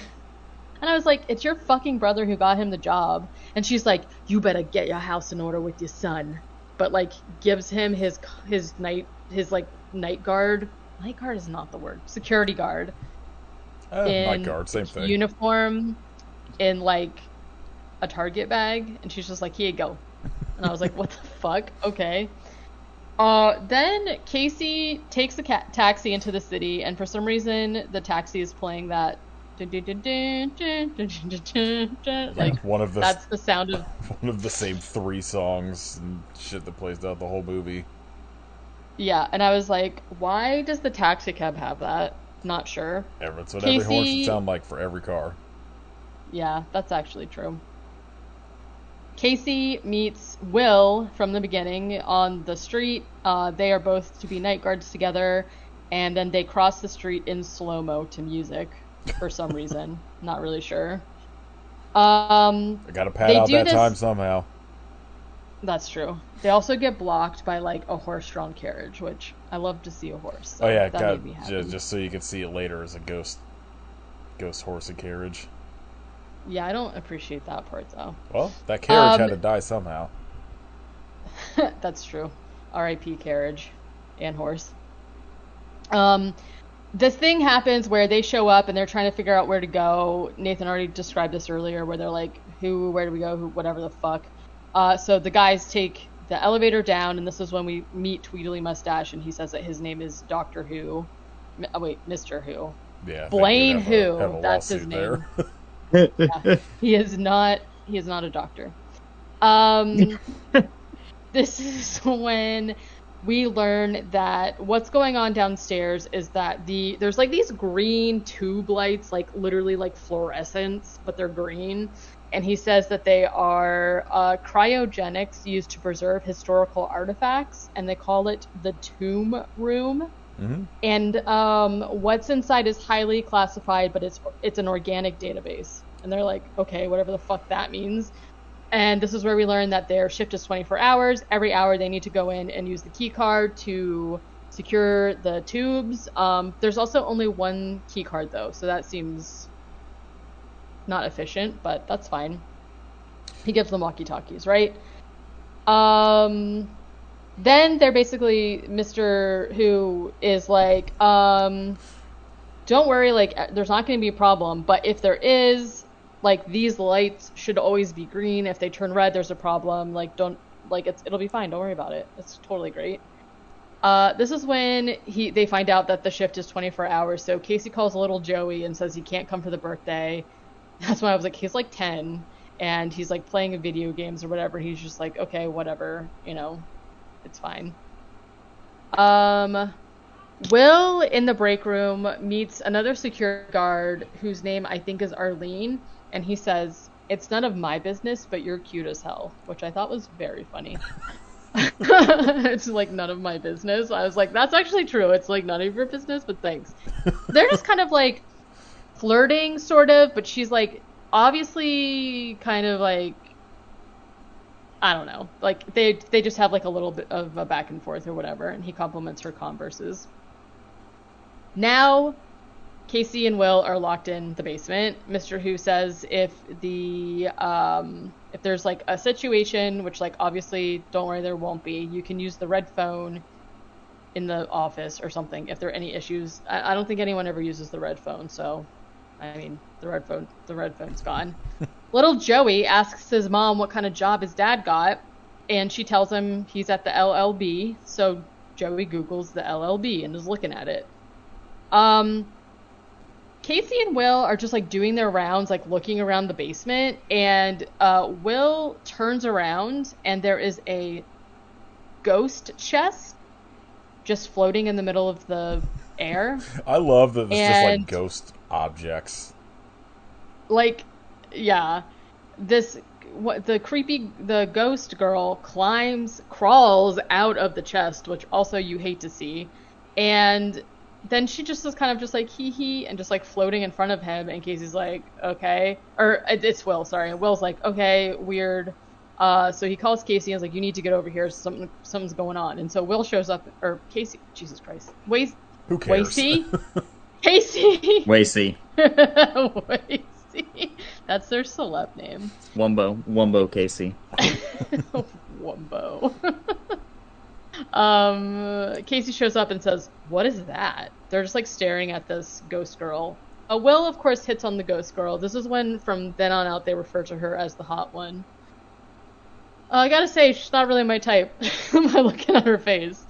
Speaker 1: And I was like, it's your fucking brother who got him the job. And she's like, you better get your house in order with your son. But, like, gives him his night guard. Night guard is not the word. Security guard.
Speaker 2: Night guard, same thing.
Speaker 1: Uniform in, like, a Target bag. And she's just like, here you go. And I was like, what the fuck? Okay. Then Casey takes a taxi into the city, and for some reason, the taxi is playing that. Like,
Speaker 2: one of the,
Speaker 1: that's the sound of
Speaker 2: one of the same 3 songs and shit that plays out the whole movie.
Speaker 1: Yeah, and I was like, why does the taxi cab have that? Not sure.
Speaker 2: That's what every horn should sound like for every car.
Speaker 1: Yeah, that's actually true. Casey meets Will from the beginning on the street. They are both to be night guards together, and then they cross the street in slow-mo to music for some reason. Not really sure.
Speaker 2: I gotta pad out that time somehow.
Speaker 1: That's true. They also get blocked by, like, a horse-drawn carriage, which I love to see a horse. So
Speaker 2: oh yeah,
Speaker 1: that made me happy.
Speaker 2: just so you can see it later as a ghost horse and carriage.
Speaker 1: Yeah, I don't appreciate that part, though.
Speaker 2: Well, that carriage had to die somehow.
Speaker 1: That's true. R.I.P. carriage and horse. Um, this thing happens where they show up and they're trying to figure out where to go. Nathan already described this earlier, where they're like, "Who? Where do we go? Who? Whatever the fuck." So the guys take the elevator down, and this is when we meet Tweedly Mustache, and he says that his name is Doctor Who. Oh, wait, Mr. Who.
Speaker 2: Yeah,
Speaker 1: Blaine
Speaker 2: have
Speaker 1: Who.
Speaker 2: a
Speaker 1: That's his
Speaker 2: lawsuit
Speaker 1: name. Yeah, he is not. He is not a doctor. Um, this is when we learn that what's going on downstairs is that there's like these green tube lights, like literally like fluorescents, but they're green. And he says that they are cryogenics used to preserve historical artifacts, and they call it the Tomb Room.
Speaker 2: Mm-hmm.
Speaker 1: And what's inside is highly classified, but it's an organic database. And they're like, okay, whatever the fuck that means. And this is where we learn that their shift is 24 hours. Every hour they need to go in and use the key card to secure the tubes. There's also only one key card, though, so that seems not efficient, but that's fine. He gives them walkie-talkies, right? Then they're basically Mr. Who is like, don't worry, like, there's not going to be a problem, but if there is, like, these lights should always be green. If they turn red, there's a problem. Like, it'll be fine. Don't worry about it. It's totally great. This is when they find out that the shift is 24 hours. So Casey calls little Joey and says he can't come for the birthday. That's why I was like, he's like 10 and he's like playing video games or whatever. He's just like, okay, whatever, it's fine. Will in the break room meets another security guard whose name I think is Arlene, and he says, "It's none of my business, but you're cute as hell," which I thought was very funny. It's like none of my business. I was like, that's actually true. It's like none of your business, but thanks. They're just kind of like flirting, sort of, but she's like obviously kind of like, I don't know, like they just have like a little bit of a back and forth or whatever, and he compliments her Converses. Now Casey and Will are locked in the basement. Mr. Who says if there's like a situation, which like obviously don't worry there won't be, you can use the red phone in the office or something if there are any issues. I don't think anyone ever uses the red phone, so I mean the red phone's gone. Little Joey asks his mom what kind of job his dad got, and she tells him he's at the LLB, so Joey Googles the LLB and is looking at it. Casey and Will are just like doing their rounds, like looking around the basement, and Will turns around and there is a ghost chest just floating in the middle of the air.
Speaker 2: I love that it's just like ghost objects.
Speaker 1: Like, yeah, the ghost girl crawls out of the chest, which also you hate to see, and then she just is kind of just like hee hee and just like floating in front of him, and Casey's like, okay, or it's Will, sorry, and Will's like, okay, weird. So he calls Casey and is like, you need to get over here, something's going on. And so Will shows up, or Casey, Jesus Christ,
Speaker 2: who cares?
Speaker 1: Casey.
Speaker 3: Wasey.
Speaker 1: Wasey. That's their celeb name.
Speaker 3: Wumbo Casey.
Speaker 1: Wumbo. Casey shows up and says, what is that? They're just like staring at this ghost girl. Will, of course, hits on the ghost girl. This is when, from then on out, they refer to her as the hot one. I gotta say, she's not really my type by looking at her face.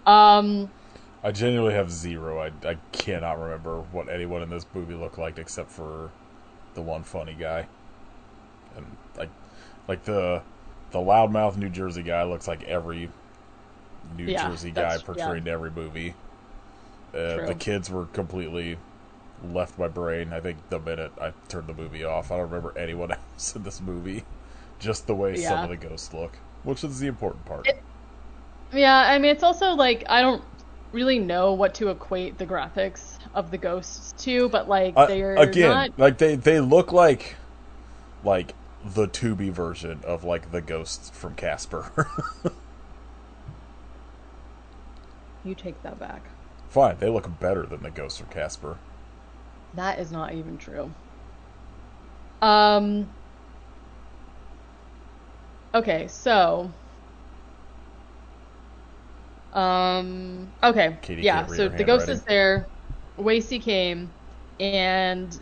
Speaker 2: I genuinely have zero. I cannot remember what anyone in this movie looked like except for the one funny guy. And like the loudmouth New Jersey guy looks like every New Jersey guy portrayed in every movie. The kids were completely left my brain, I think, the minute I turned the movie off. I don't remember anyone else in this movie. Just the way some of the ghosts look, which is the important part.
Speaker 1: I mean, it's also like, I don't really know what to equate the graphics of the ghosts to, but like they're
Speaker 2: again,
Speaker 1: not...
Speaker 2: like they look like the Tubi version of like the ghosts from Casper.
Speaker 1: You take that back.
Speaker 2: Fine, they look better than the ghosts from Casper.
Speaker 1: That is not even true. Okay, so Okay.
Speaker 2: Katie
Speaker 1: Yeah.
Speaker 2: can't read
Speaker 1: So
Speaker 2: her
Speaker 1: the ghost
Speaker 2: handwriting.
Speaker 1: is there. Wasey came, and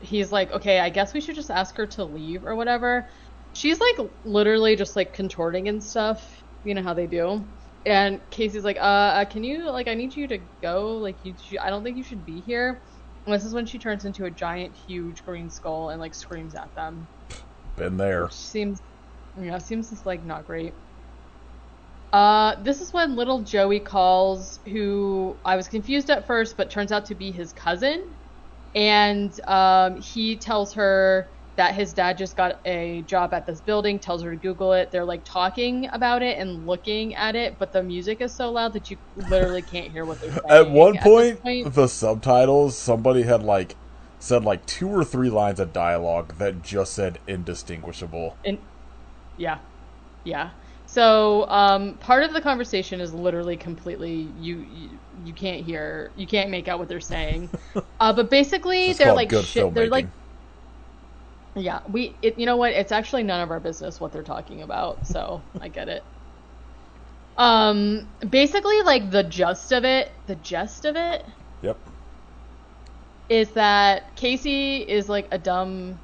Speaker 1: he's like, okay, I guess we should just ask her to leave or whatever. She's like literally just like contorting and stuff. You know how they do. And Casey's like, can you like, I need you to go. Like, I don't think you should be here. And this is when she turns into a giant, huge green skull and like screams at them,
Speaker 2: Been there.
Speaker 1: which seems just like not great. This is when little Joey calls, who I was confused at first, but turns out to be his cousin. And he tells her that his dad just got a job at this building, tells her to Google it. They're like talking about it and looking at it, but the music is so loud that you literally can't hear what they're saying.
Speaker 2: At one
Speaker 1: this
Speaker 2: point, the subtitles, somebody had like said like 2 or 3 lines of dialogue that just said indistinguishable.
Speaker 1: Yeah, yeah. So part of the conversation is literally completely you can't make out what they're saying. But basically
Speaker 2: It's
Speaker 1: they're
Speaker 2: called
Speaker 1: like
Speaker 2: good
Speaker 1: shit. They're like,
Speaker 2: filmmaking.
Speaker 1: yeah, you know what? It's actually none of our business what they're talking about. So I get it. Basically, like the gist of it
Speaker 2: Yep.
Speaker 1: is that Casey is like a dumb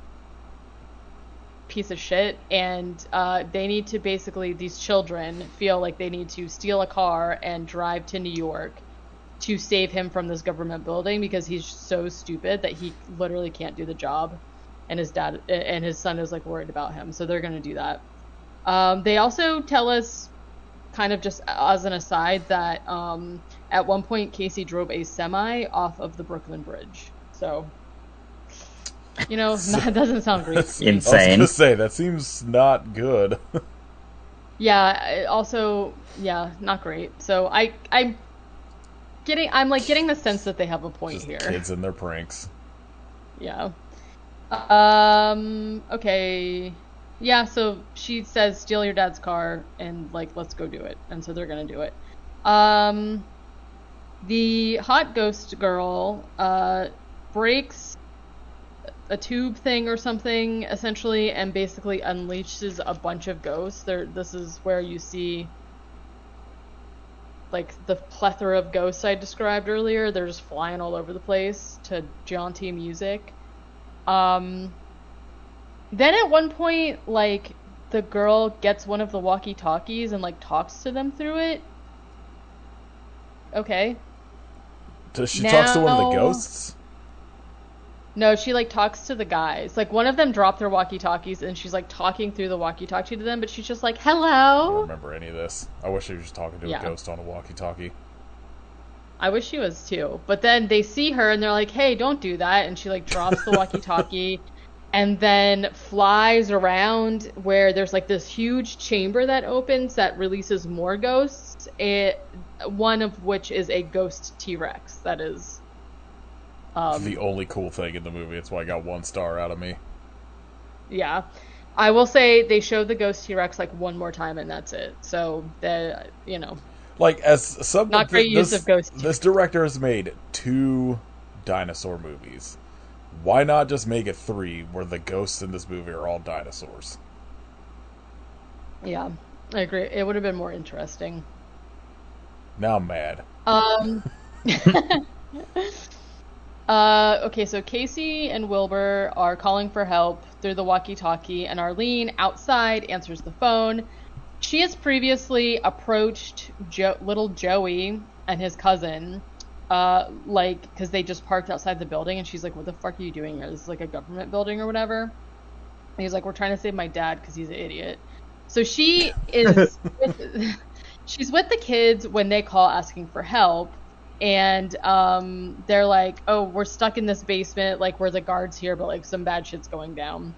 Speaker 1: piece of shit, and they need to basically, these children feel like they need to steal a car and drive to New York to save him from this government building because he's so stupid that he literally can't do the job, and his dad and his son is like worried about him, so they're gonna do that. They also tell us, kind of just as an aside, that at one point Casey drove a semi off of the Brooklyn Bridge, so that doesn't sound great to me.
Speaker 3: Insane.
Speaker 2: I was gonna say that seems not good.
Speaker 1: Yeah. Also, yeah, not great. So I'm getting the sense that they have a point
Speaker 2: Just
Speaker 1: here.
Speaker 2: kids and their pranks.
Speaker 1: Yeah. Okay. Yeah. So she says, "Steal your dad's car and like let's go do it," and so they're gonna do it. The hot ghost girl breaks a tube thing or something essentially, and basically unleashes a bunch of ghosts. This is where you see like the plethora of ghosts I described earlier. They're just flying all over the place to jaunty music. Then at one point, like the girl gets one of the walkie-talkies and like talks to them through it. Okay.
Speaker 2: Does she talks to one of the ghosts?
Speaker 1: No, she like talks to the guys. Like one of them dropped their walkie-talkies and she's like talking through the walkie-talkie to them, but she's just like,
Speaker 2: I don't
Speaker 1: "Hello."
Speaker 2: remember any of this. I wish she was just talking to
Speaker 1: Yeah.
Speaker 2: a ghost on a walkie-talkie.
Speaker 1: I wish she was too. But then they see her and they're like, "Hey, don't do that." And she like drops the walkie-talkie and then flies around where there's like this huge chamber that opens that releases more ghosts. One of which is a ghost T-Rex that is
Speaker 2: The only cool thing in the movie. That's why I got 1 star out of me.
Speaker 1: yeah. I will say they showed the ghost T-Rex like one more time and that's it. So
Speaker 2: Like, as some
Speaker 1: not great use of ghost
Speaker 2: this director has made 2 dinosaur movies. Why not just make it 3 where the ghosts in this movie are all dinosaurs?
Speaker 1: Yeah, I agree. It would have been more interesting.
Speaker 2: Now I'm mad.
Speaker 1: Okay, so Casey and Wilbur are calling for help through the walkie-talkie, and Arlene outside answers the phone. She has previously approached little Joey and his cousin, because they just parked outside the building, and she's like, "What the fuck are you doing here? This is like a government building or whatever." And he's like, "We're trying to save my dad because he's an idiot." So she's with the kids when they call asking for help. And they're like, "Oh, we're stuck in this basement, like we're the guards here, but like some bad shit's going down."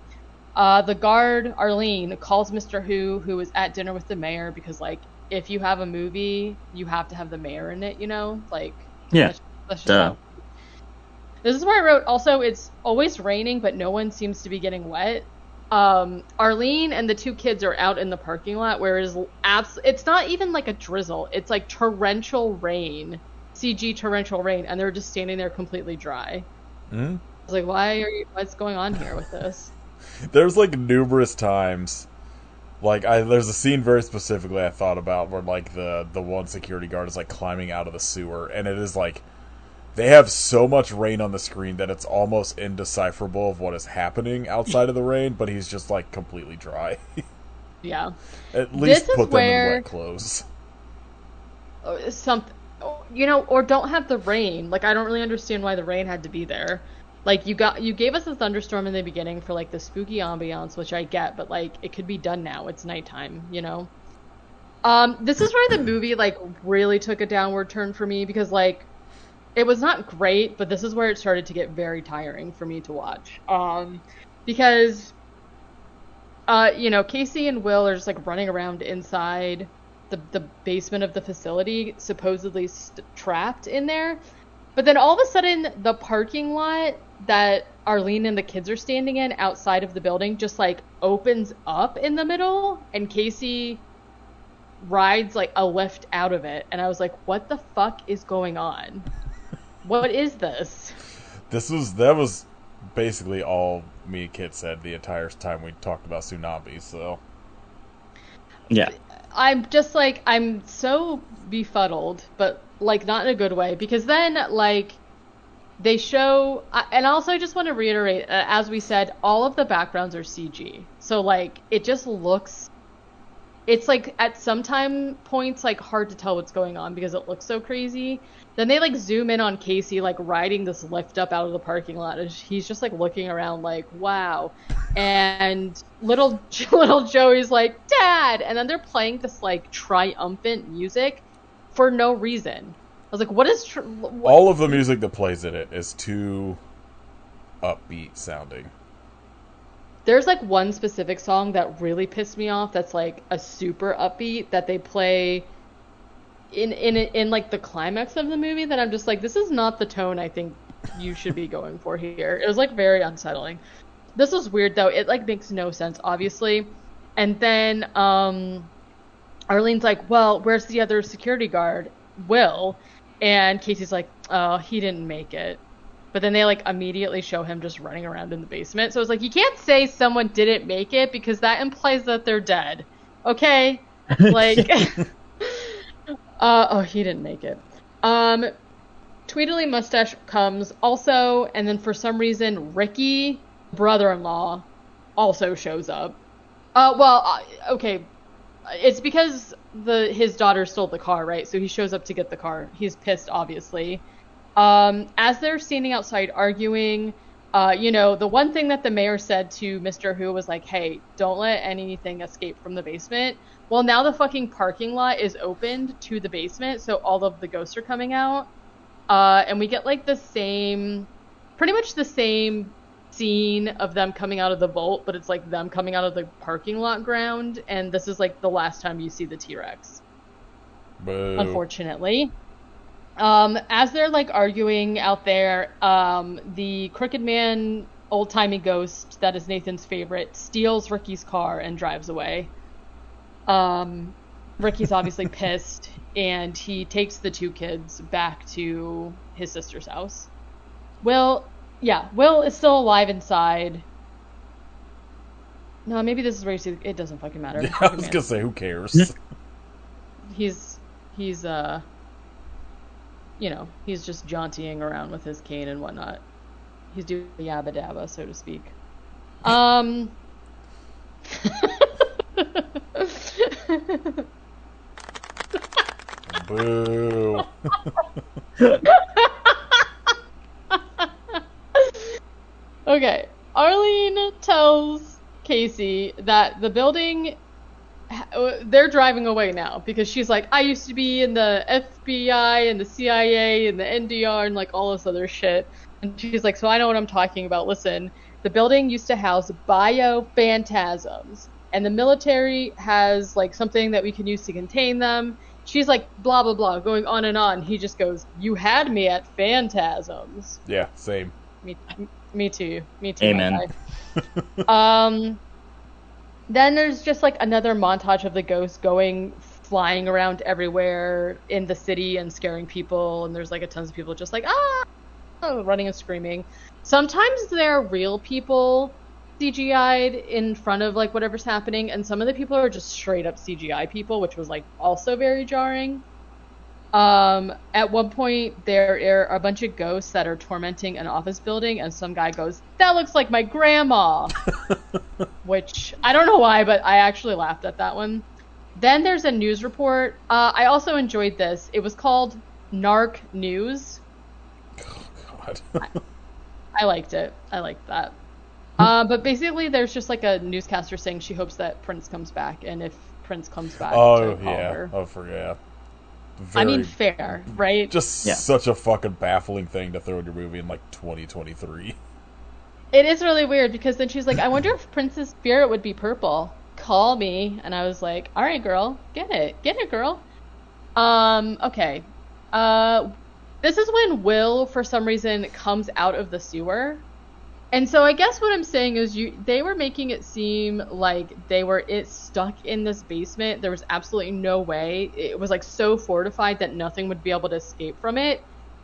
Speaker 1: The guard, Arlene, calls Mr. who is at dinner with the mayor, because like if you have a movie, you have to have the mayor in it, like
Speaker 3: Yeah.
Speaker 1: that's just how. This is where I wrote, also, it's always raining, but no one seems to be getting wet. Arlene and the 2 kids are out in the parking lot where it's not even like a drizzle, it's like torrential rain. CG torrential rain, and they're just standing there completely dry.
Speaker 2: Mm-hmm.
Speaker 1: I was like, what's going on here with this?
Speaker 2: There's like numerous times, Like, there's a scene very specifically I thought about where, like, the one security guard is, like, climbing out of the sewer, and it is, like, they have so much rain on the screen that it's almost indecipherable of what is happening outside of the rain, but he's just, like, completely dry.
Speaker 1: Yeah.
Speaker 2: At least put them in wet clothes.
Speaker 1: Or don't have the rain. Like, I don't really understand why the rain had to be there. Like, you gave us a thunderstorm in the beginning for, like, the spooky ambiance, which I get, but, like, it could be done now. It's nighttime, you know? This is where the movie, like, really took a downward turn for me, because, like, it was not great, but this is where it started to get very tiring for me to watch. Because, Casey and Will are just, like, running around inside the basement of the facility, supposedly trapped in there. But then all of a sudden, the parking lot that Arlene and the kids are standing in outside of the building just, like, opens up in the middle, and Casey rides, like, a lift out of it. And I was like, what the fuck is going on? What is this?
Speaker 2: That was basically all me and Kit said the entire time we talked about tsunamis, so.
Speaker 3: Yeah.
Speaker 1: I'm just, like, I'm so befuddled, but, like, not in a good way, because then, like, they show, and also I just want to reiterate, as we said, all of the backgrounds are CG. So, like, it just looks, it's, like, at some points, like, hard to tell what's going on because it looks so crazy. Then they, like, zoom in on Casey, like, riding this lift up out of the parking lot, and he's just, like, looking around like, wow. And little Joey's like, Dad! And then they're playing this, like, triumphant music for no reason. I was like, what is...
Speaker 2: All of the music that plays in it is too upbeat sounding.
Speaker 1: There's, like, one specific song that really pissed me off that's, like, a super upbeat that they play in like, the climax of the movie that I'm just like, this is not the tone I think you should be going for here. It was, like, very unsettling. This was weird, though. It, like, makes no sense, obviously. And then Arlene's like, well, where's the other security guard? Will. And Casey's like, oh, he didn't make it. But then they, like, immediately show him just running around in the basement. So it's like, you can't say someone didn't make it because that implies that they're dead. Okay? Like, oh, he didn't make it. Tweedly Mustache comes also, and then for some reason, Ricky, brother-in-law, also shows up. Okay. It's because his daughter stole the car, right? So he shows up to get the car. He's pissed, obviously. As they're standing outside arguing, the one thing that the mayor said to Mr. Who was like, hey, don't let anything escape from the basement. Well, now the fucking parking lot is opened to the basement, so all of the ghosts are coming out. And we get, like, pretty much the same scene of them coming out of the vault, but it's, like, them coming out of the parking lot ground, and this is, like, the last time you see the T-Rex.
Speaker 2: Boo.
Speaker 1: Unfortunately. As they're, like, arguing out there, the Crooked Man, old-timey ghost that is Nathan's favorite, steals Ricky's car and drives away. Ricky's obviously pissed, and he takes the two kids back to his sister's house. Will is still alive inside. No, maybe this is where you see it doesn't fucking matter.
Speaker 2: Yeah, I was gonna say, who cares?
Speaker 1: He's he's just jauntying around with his cane and whatnot. He's doing yabba dabba, so to speak.
Speaker 2: Boo.
Speaker 1: Okay, Arlene tells Casey that the building, they're driving away now because she's like, I used to be in the FBI and the CIA and the NDR and, like, all this other shit. And she's like, so I know what I'm talking about. Listen, the building used to house biophantasms, and the military has, like, something that we can use to contain them. She's like, blah, blah, blah, going on and on. He just goes, you had me at phantasms.
Speaker 2: Yeah, same.
Speaker 1: Me too.
Speaker 3: Amen.
Speaker 1: Then there's just, like, another montage of the ghosts flying around everywhere in the city and scaring people. And there's, like, tons of people just like, running and screaming. Sometimes they're real people, CGI'd in front of like whatever's happening, and some of the people are just straight up CGI people, which was like also very jarring. At one point, there are a bunch of ghosts that are tormenting an office building, and some guy goes, "That looks like my grandma," which I don't know why, but I actually laughed at that one. Then there's a news report. I also enjoyed this. It was called Narc News.
Speaker 2: Oh, God.
Speaker 1: I liked it. I liked that. But basically, there's just like a newscaster saying she hopes that Prince comes back, and if Prince comes back,
Speaker 2: Oh,
Speaker 1: to call
Speaker 2: yeah.
Speaker 1: her.
Speaker 2: Oh, yeah.
Speaker 1: I mean, fair, right?
Speaker 2: Just such a fucking baffling thing to throw in your movie in like 2023.
Speaker 1: It is really weird because then she's like, I wonder if Prince's spirit would be purple. Call me. And I was like, all right, girl, get it, girl. Okay. This is when Will, for some reason, comes out of the sewer. And so I guess what I'm saying is they were making it seem like they were stuck in this basement. There was absolutely no way. It was like so fortified that nothing would be able to escape from it.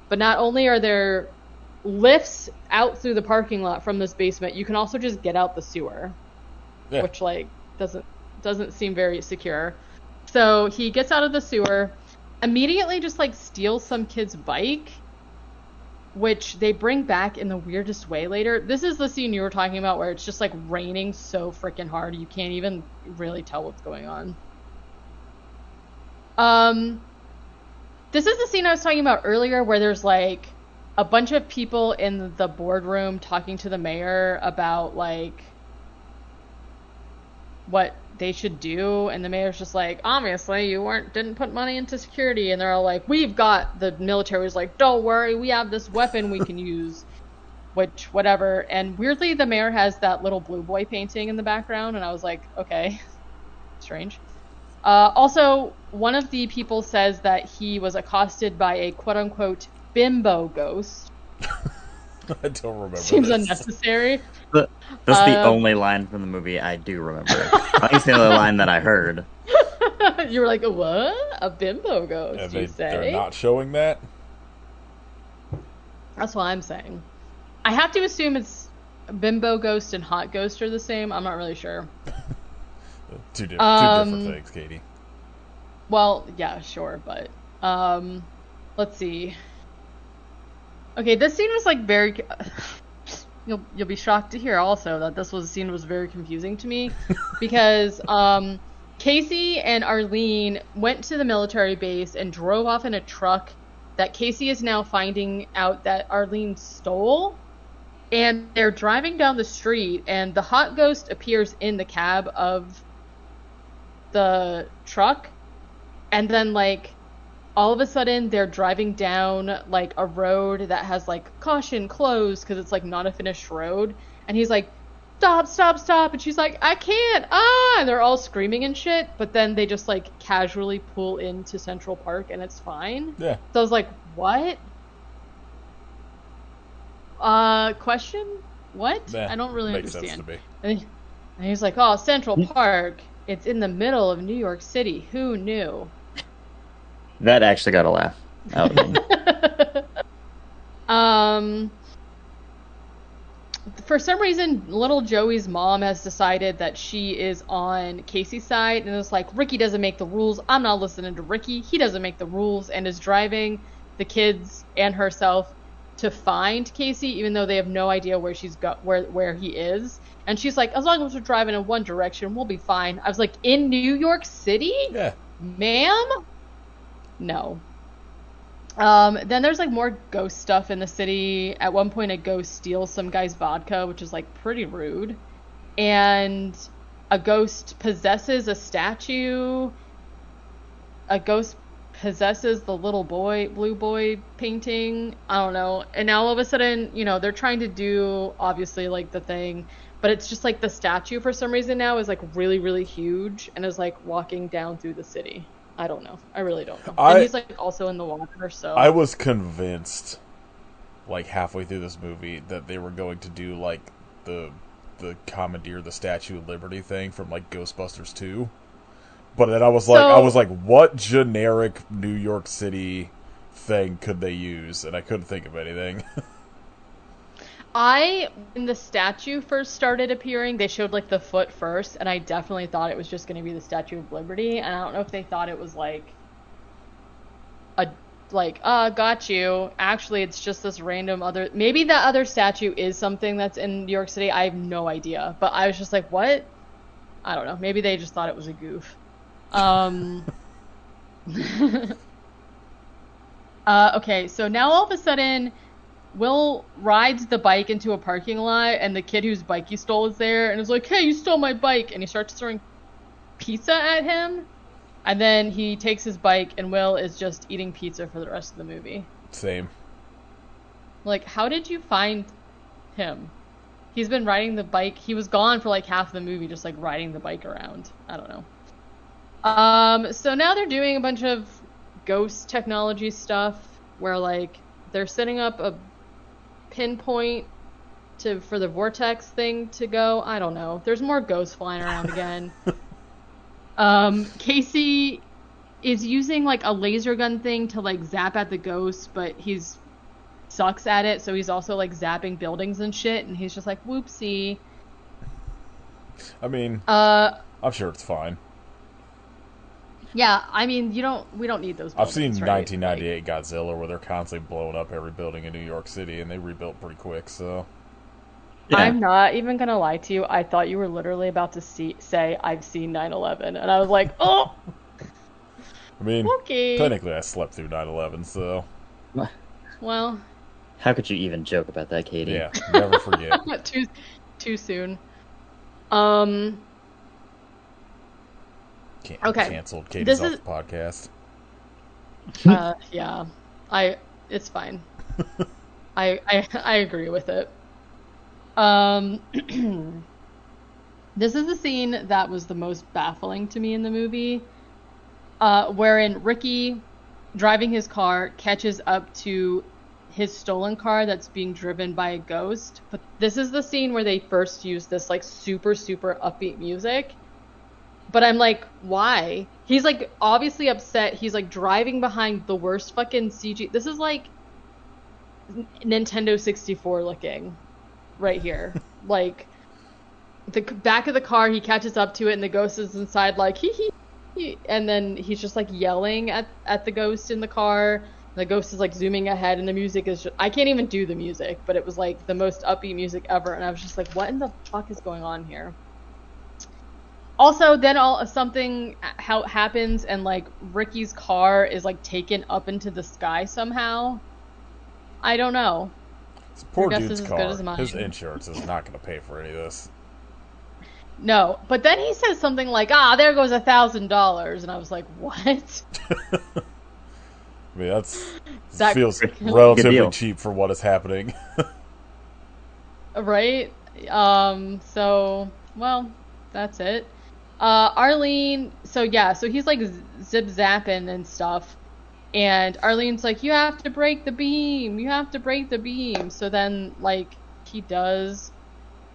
Speaker 1: But not only are there lifts out through the parking lot from this basement, you can also just get out the sewer, which like doesn't seem very secure. So he gets out of the sewer, immediately just like steals some kid's bike, which they bring back in the weirdest way later. This is the scene you were talking about where it's just like raining so freaking hard you can't even really tell what's going on. This is the scene I was talking about earlier where there's like a bunch of people in the boardroom talking to the mayor about like what they should do, and the mayor's just like, obviously you didn't put money into security, and they're all like, the military's like, don't worry, we have this weapon we can use, which whatever. And weirdly the mayor has that little blue boy painting in the background, and I was like, okay, strange. Also, one of the people says that he was accosted by a quote-unquote bimbo ghost.
Speaker 2: I don't remember.
Speaker 1: Seems unnecessary.
Speaker 3: That's the only line from the movie I do remember. At least the only line that I heard.
Speaker 1: You were like, what? A bimbo ghost, you say?
Speaker 2: They're not showing that?
Speaker 1: That's what I'm saying. I have to assume it's bimbo ghost and hot ghost are the same. I'm not really sure.
Speaker 2: Two different things, Katie.
Speaker 1: Well, yeah, sure, but let's see. Okay, this scene was like very. You'll be shocked to hear also that this scene was very confusing to me because Casey and Arlene went to the military base and drove off in a truck that Casey is now finding out that Arlene stole, and they're driving down the street and the hot ghost appears in the cab of the truck, and then like all of a sudden they're driving down like a road that has like caution closed because it's like not a finished road, and he's like, stop, and she's like, I can't, and they're all screaming and shit, but then they just like casually pull into Central Park and it's fine.
Speaker 2: Yeah.
Speaker 1: So I was like, what? Question? What? I don't really understand.
Speaker 2: Sense to me.
Speaker 1: And he's like, oh, Central Park, it's in the middle of New York City, who knew?
Speaker 3: That actually got a laugh out of me.
Speaker 1: For some reason, little Joey's mom has decided that she is on Casey's side, and it's like, Ricky doesn't make the rules. I'm not listening to Ricky. He doesn't make the rules, and is driving the kids and herself to find Casey, even though they have no idea where where he is. And she's like, as long as we're driving in one direction, we'll be fine. I was like, in New York City?
Speaker 2: Yeah.
Speaker 1: Ma'am? No. Then there's like more ghost stuff in the city. At one point, a ghost steals some guy's vodka, which is like pretty rude. And a ghost possesses a statue. A ghost possesses the little boy, blue boy painting. I don't know. And now all of a sudden, they're trying to do obviously like the thing, but it's just like the statue for some reason now is like really, really huge and is like walking down through the city. I don't know. I really don't know. And he's like also in the water, so
Speaker 2: I was convinced like halfway through this movie that they were going to do like the commandeer the Statue of Liberty thing from like Ghostbusters 2. But then I was like, what generic New York City thing could they use? And I couldn't think of anything.
Speaker 1: When the statue first started appearing, they showed like the foot first, and I definitely thought it was just going to be the Statue of Liberty. And I don't know if they thought it was like a got you. Actually, it's just this random other. Maybe that other statue is something that's in New York City. I have no idea. But I was just like, what? I don't know. Maybe they just thought it was a goof. Okay, so now all of a sudden, Will rides the bike into a parking lot, and the kid whose bike he stole is there, and is like, "Hey, you stole my bike!" And he starts throwing pizza at him, and then he takes his bike, and Will is just eating pizza for the rest of the movie.
Speaker 2: Same.
Speaker 1: Like, how did you find him? He's been riding the bike. He was gone for like half of the movie, just like riding the bike around. I don't know. So now they're doing a bunch of ghost technology stuff where like they're setting up a pinpoint for the vortex thing to go. I don't know. There's more ghosts flying around again. Casey is using like a laser gun thing to like zap at the ghosts, but he's sucks at it, so he's also like zapping buildings and shit, and he's just like, whoopsie.
Speaker 2: I mean, I'm sure it's fine.
Speaker 1: Yeah, I mean, we don't need those buildings.
Speaker 2: I've seen
Speaker 1: right?
Speaker 2: 1998 Godzilla, where they're constantly blowing up every building in New York City, and they rebuilt pretty quick, so...
Speaker 3: Yeah.
Speaker 1: I'm not even gonna lie to you. I thought you were literally about to say, I've seen 9/11, and I was like, oh!
Speaker 2: I mean,
Speaker 1: okay.
Speaker 2: Technically I slept through 9/11, so...
Speaker 1: Well...
Speaker 3: How could you even joke about that, Katie?
Speaker 2: Yeah, never forget.
Speaker 1: Too soon. Okay.
Speaker 2: Canceled. Katie's
Speaker 1: This
Speaker 2: off the podcast.
Speaker 1: Yeah. It's fine. I agree with it. This is the scene that was the most baffling to me in the movie, wherein Ricky, driving his car, catches up to his stolen car that's being driven by a ghost. But this is the scene where they first use this like super, super upbeat music. But I'm like, why? He's like obviously upset. He's like driving behind the worst fucking CG. This is like Nintendo 64 looking right here. Like the back of the car, he catches up to it, and the ghost is inside like hee hee, and then he's just like yelling at the ghost in the car. The ghost is like zooming ahead, and the music is just, I can't even do the music, but it was like the most upbeat music ever, and I was just like, what in the fuck is going on here? Also, then something happens, and like Ricky's car is like taken up into the sky somehow. I don't know.
Speaker 2: It's poor
Speaker 1: Your guess
Speaker 2: dude's
Speaker 1: is as
Speaker 2: car.
Speaker 1: good as mine.
Speaker 2: His insurance is not going to pay for any of this.
Speaker 1: No, but then he says something like, there goes $1,000, and I was like, what?
Speaker 2: I mean,
Speaker 1: That
Speaker 2: feels
Speaker 3: Good
Speaker 2: relatively
Speaker 3: deal.
Speaker 2: cheap for what is happening.
Speaker 1: Right? So, well, that's it. Arlene, so he's like zip-zapping and stuff, and Arlene's like, you have to break the beam, so then, like, he does,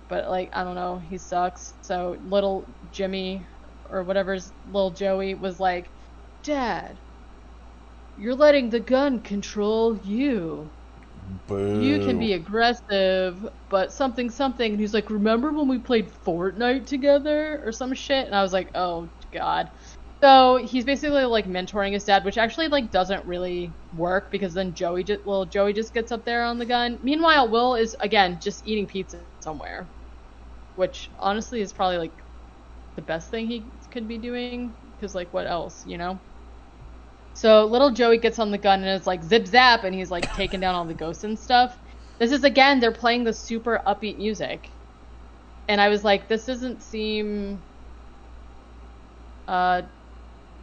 Speaker 1: but, like, I don't know, he sucks, so little Jimmy, or whatever's little Joey, was like, Dad, you're letting the gun control you.
Speaker 2: Boo.
Speaker 1: You can be aggressive, but something. And he's like, remember when we played Fortnite together? Or some shit? And I was like, oh, God. So he's basically, like, mentoring his dad, which actually, like, doesn't really work, because then Joey just gets up there on the gun. Meanwhile, Will is, again, just eating pizza somewhere. Which, honestly, is probably, like, the best thing he could be doing. Because, like, what else, you know? So little Joey gets on the gun and is like zip zap, and he's like taking down all the ghosts and stuff. This is, again, they're playing the super upbeat music, and I was like, this doesn't seem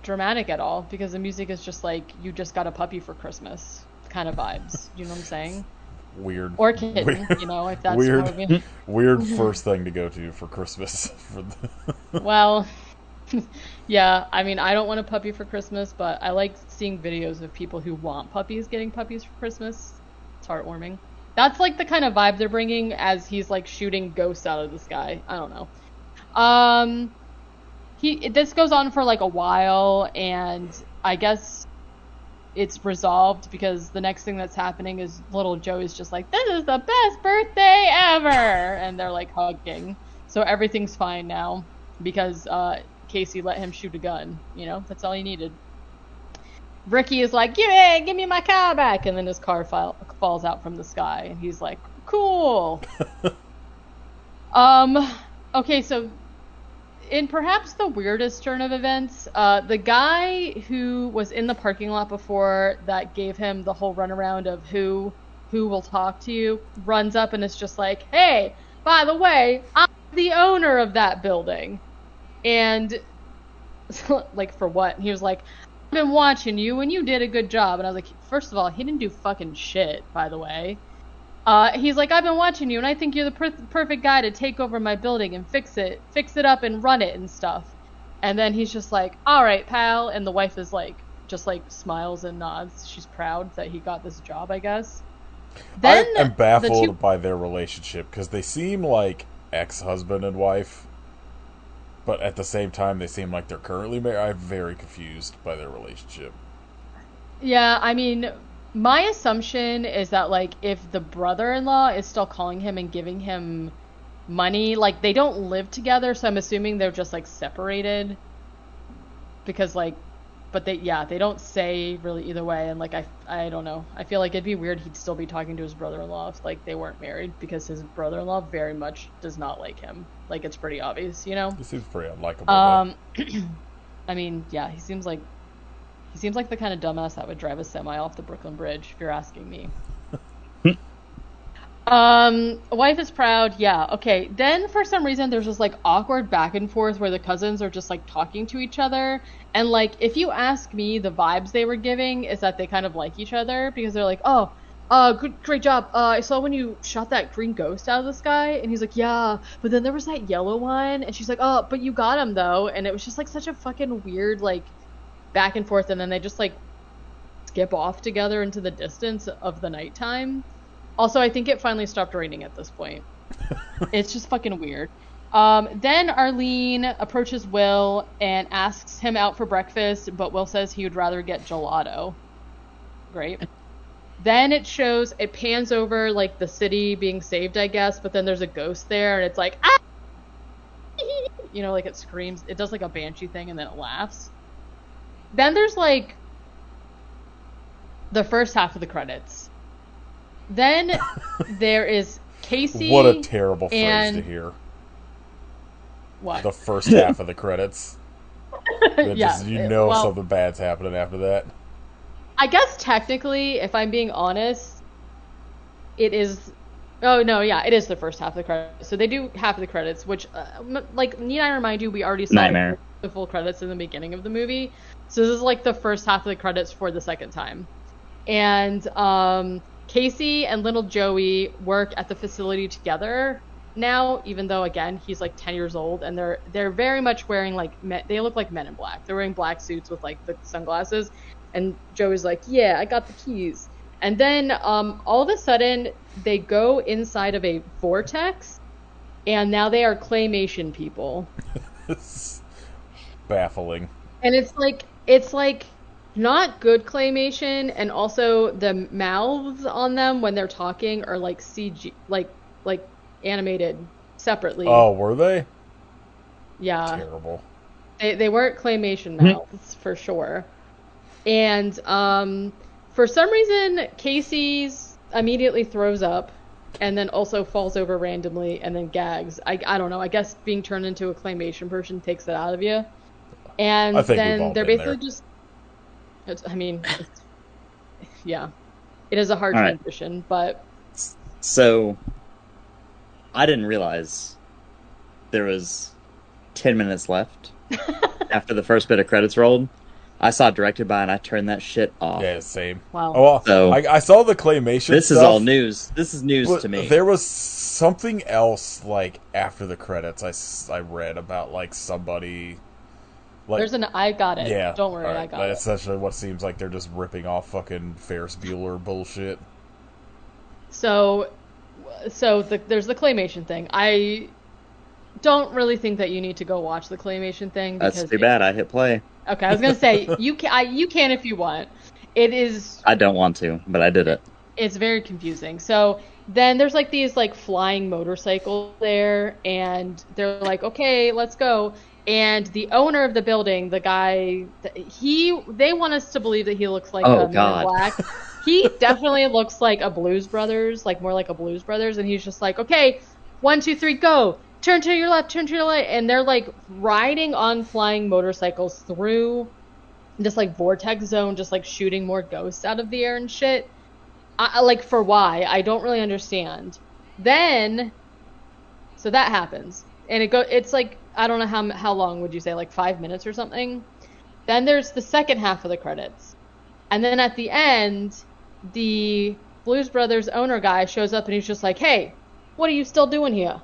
Speaker 1: dramatic at all, because the music is just like, you just got a puppy for Christmas kind of vibes. Do you know what I'm saying?
Speaker 2: Weird.
Speaker 1: Or kitten,
Speaker 2: Weird.
Speaker 1: you know, if that's
Speaker 2: Weird.
Speaker 1: more of a...
Speaker 2: Weird first thing to go to for Christmas.
Speaker 1: Well, yeah, I mean, I don't want a puppy for Christmas, but I like seeing videos of people who want puppies getting puppies for Christmas. It's heartwarming. That's like the kind of vibe they're bringing as he's like shooting ghosts out of the sky. I don't know. This goes on for like a while, and I guess it's resolved, because the next thing that's happening is little Joey's just like, this is the best birthday ever, and they're like hugging. So everything's fine now because Casey let him shoot a gun. You know, that's all he needed. Ricky is like, yeah, give me my car back, and then his car falls out from the sky, and he's like, cool. Okay, so in perhaps the weirdest turn of events, the guy who was in the parking lot before that gave him the whole runaround of who will talk to you runs up and is just like, hey, by the way, I'm the owner of that building. And like, for what? And he was like, I've been watching you and you did a good job. And I was like, first of all, he didn't do fucking shit, by the way. He's like, I've been watching you, and I think you're the perfect guy to take over my building and fix it up and run it and stuff. And then he's just like, all right, pal. And the wife is like, just like smiles and nods. She's proud that he got this job, I guess. Then
Speaker 2: I am baffled by their relationship, because they seem like ex-husband and wife, but at the same time they seem like they're currently married. I'm very confused by their relationship.
Speaker 1: Yeah, I mean, my assumption is that, like, if the brother-in-law is still calling him and giving him money, like, they don't live together, so I'm assuming they're just, like, separated. Because, like, but they don't say really either way, and, like, I don't know. I feel like it'd be weird he'd still be talking to his brother-in-law if, like, they weren't married, because his brother-in-law very much does not like him. Like, it's pretty obvious, you know?
Speaker 2: He seems pretty unlikable.
Speaker 1: I mean, yeah, he seems like the kind of dumbass that would drive a semi off the Brooklyn Bridge, if you're asking me. Wife is proud, yeah, okay. Then, for some reason, there's this, like, awkward back and forth where the cousins are just, like, talking to each other. And, like, if you ask me, the vibes they were giving is that they kind of like each other, because they're like, oh, great job. I saw when you shot that green ghost out of the sky. And he's like, yeah, but then there was that yellow one. And she's like, oh, but you got him, though. And it was just, like, such a fucking weird, like, back and forth, and then they just, like, skip off together into the distance of the nighttime. Also, I think it finally stopped raining at this point. It's just fucking weird. Then Arlene approaches Will and asks him out for breakfast, but Will says he would rather get gelato. Great. Then it pans over, like, the city being saved, I guess, but then there's a ghost there, and it's like, ah! You know, like, it screams. It does, like, a banshee thing, and then it laughs. Then there's, like, the first half of the credits. Then there is Casey.
Speaker 2: What a terrible phrase to hear.
Speaker 1: What?
Speaker 2: The first half of the credits.
Speaker 1: Yeah,
Speaker 2: something bad's happening after that.
Speaker 1: I guess technically, if I'm being honest, it is... Oh, no, yeah, it is the first half of the credits. So they do half of the credits, which, like, need I remind you, we already saw the full credits in the beginning of the movie. So this is, like, the first half of the credits for the second time. And Casey and little Joey work at the facility together now, even though, again, he's, like, 10 years old. And they're very much wearing, like, they look like Men in Black. They're wearing black suits with, like, the sunglasses. And Joey's like, yeah, I got the keys. And then all of a sudden, they go inside of a vortex, and now they are claymation people.
Speaker 2: It's baffling.
Speaker 1: And it's like not good claymation, and also the mouths on them when they're talking are like CG, like animated separately.
Speaker 2: Oh, were they?
Speaker 1: Yeah.
Speaker 2: Terrible.
Speaker 1: They weren't claymation mouths for sure. And for some reason, Casey's immediately throws up, and then also falls over randomly, and then gags. I don't know. I guess being turned into a claymation person takes it out of you. And then they're basically just... yeah. It is a hard transition, but...
Speaker 3: So, I didn't realize there was 10 minutes left after the first bit of credits rolled. I saw it directed by, and I turned that shit off.
Speaker 2: Yeah, same.
Speaker 1: Wow.
Speaker 2: Oh, well,
Speaker 3: so,
Speaker 2: I saw the claymation
Speaker 3: This
Speaker 2: stuff,
Speaker 3: is all news. This is news to me.
Speaker 2: There was something else, like, after the credits I read about, like, somebody... Like,
Speaker 1: I got it.
Speaker 2: Yeah.
Speaker 1: Don't worry, I got it.
Speaker 2: That's essentially what seems like they're just ripping off fucking Ferris Bueller bullshit.
Speaker 1: So there's the claymation thing. I don't really think that you need to go watch the claymation thing.
Speaker 3: That's too bad. I hit play.
Speaker 1: Okay, I was gonna say you can if you want. It is
Speaker 3: I don't want to, but I did it.
Speaker 1: it's very confusing. So then there's like these like flying motorcycles there, and they're like, okay, let's go. And the owner of the building, the guy, they want us to believe that he looks like
Speaker 3: Oh
Speaker 1: a Man in
Speaker 3: God.
Speaker 1: Black. He definitely looks like a Blues Brothers, like more like a Blues Brothers. And he's just like, okay, 1, 2, 3, go. Turn to your left, turn to your right. And they're like riding on flying motorcycles through this like vortex zone, just like shooting more ghosts out of the air and shit. Like for why? I don't really understand. Then, so that happens, and it's like I don't know how long would you say, like 5 minutes or something. Then there's the second half of the credits, and then at the end, the Blues Brothers owner guy shows up and he's just like, "Hey, what are you still doing here?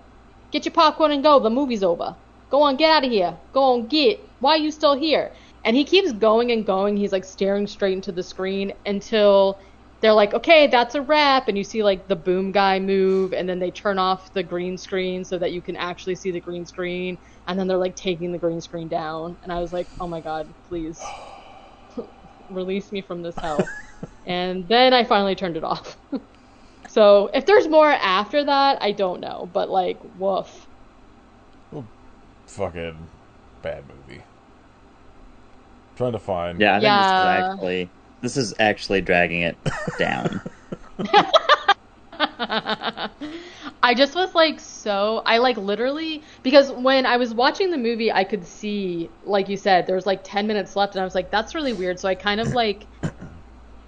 Speaker 1: Get your popcorn and go. The movie's over. Go on, get out of here. Go on, get. Why are you still here?" And he keeps going and going. He's like staring straight into the screen until they're like, okay, that's a wrap. And you see like the boom guy move, and then they turn off the green screen so that you can actually see the green screen. And then they're like taking the green screen down. And I was like, oh my God, please release me from this hell. And then I finally turned it off. So if there's more after that, I don't know. But like, woof.
Speaker 2: Well, fucking bad movie. Trying to find.
Speaker 3: Yeah, I think
Speaker 1: Yeah.
Speaker 3: this is actually dragging it down.
Speaker 1: I just was like I like literally, because when I was watching the movie I could see, like you said, there was like 10 minutes left, and I was like, that's really weird. So I kind of like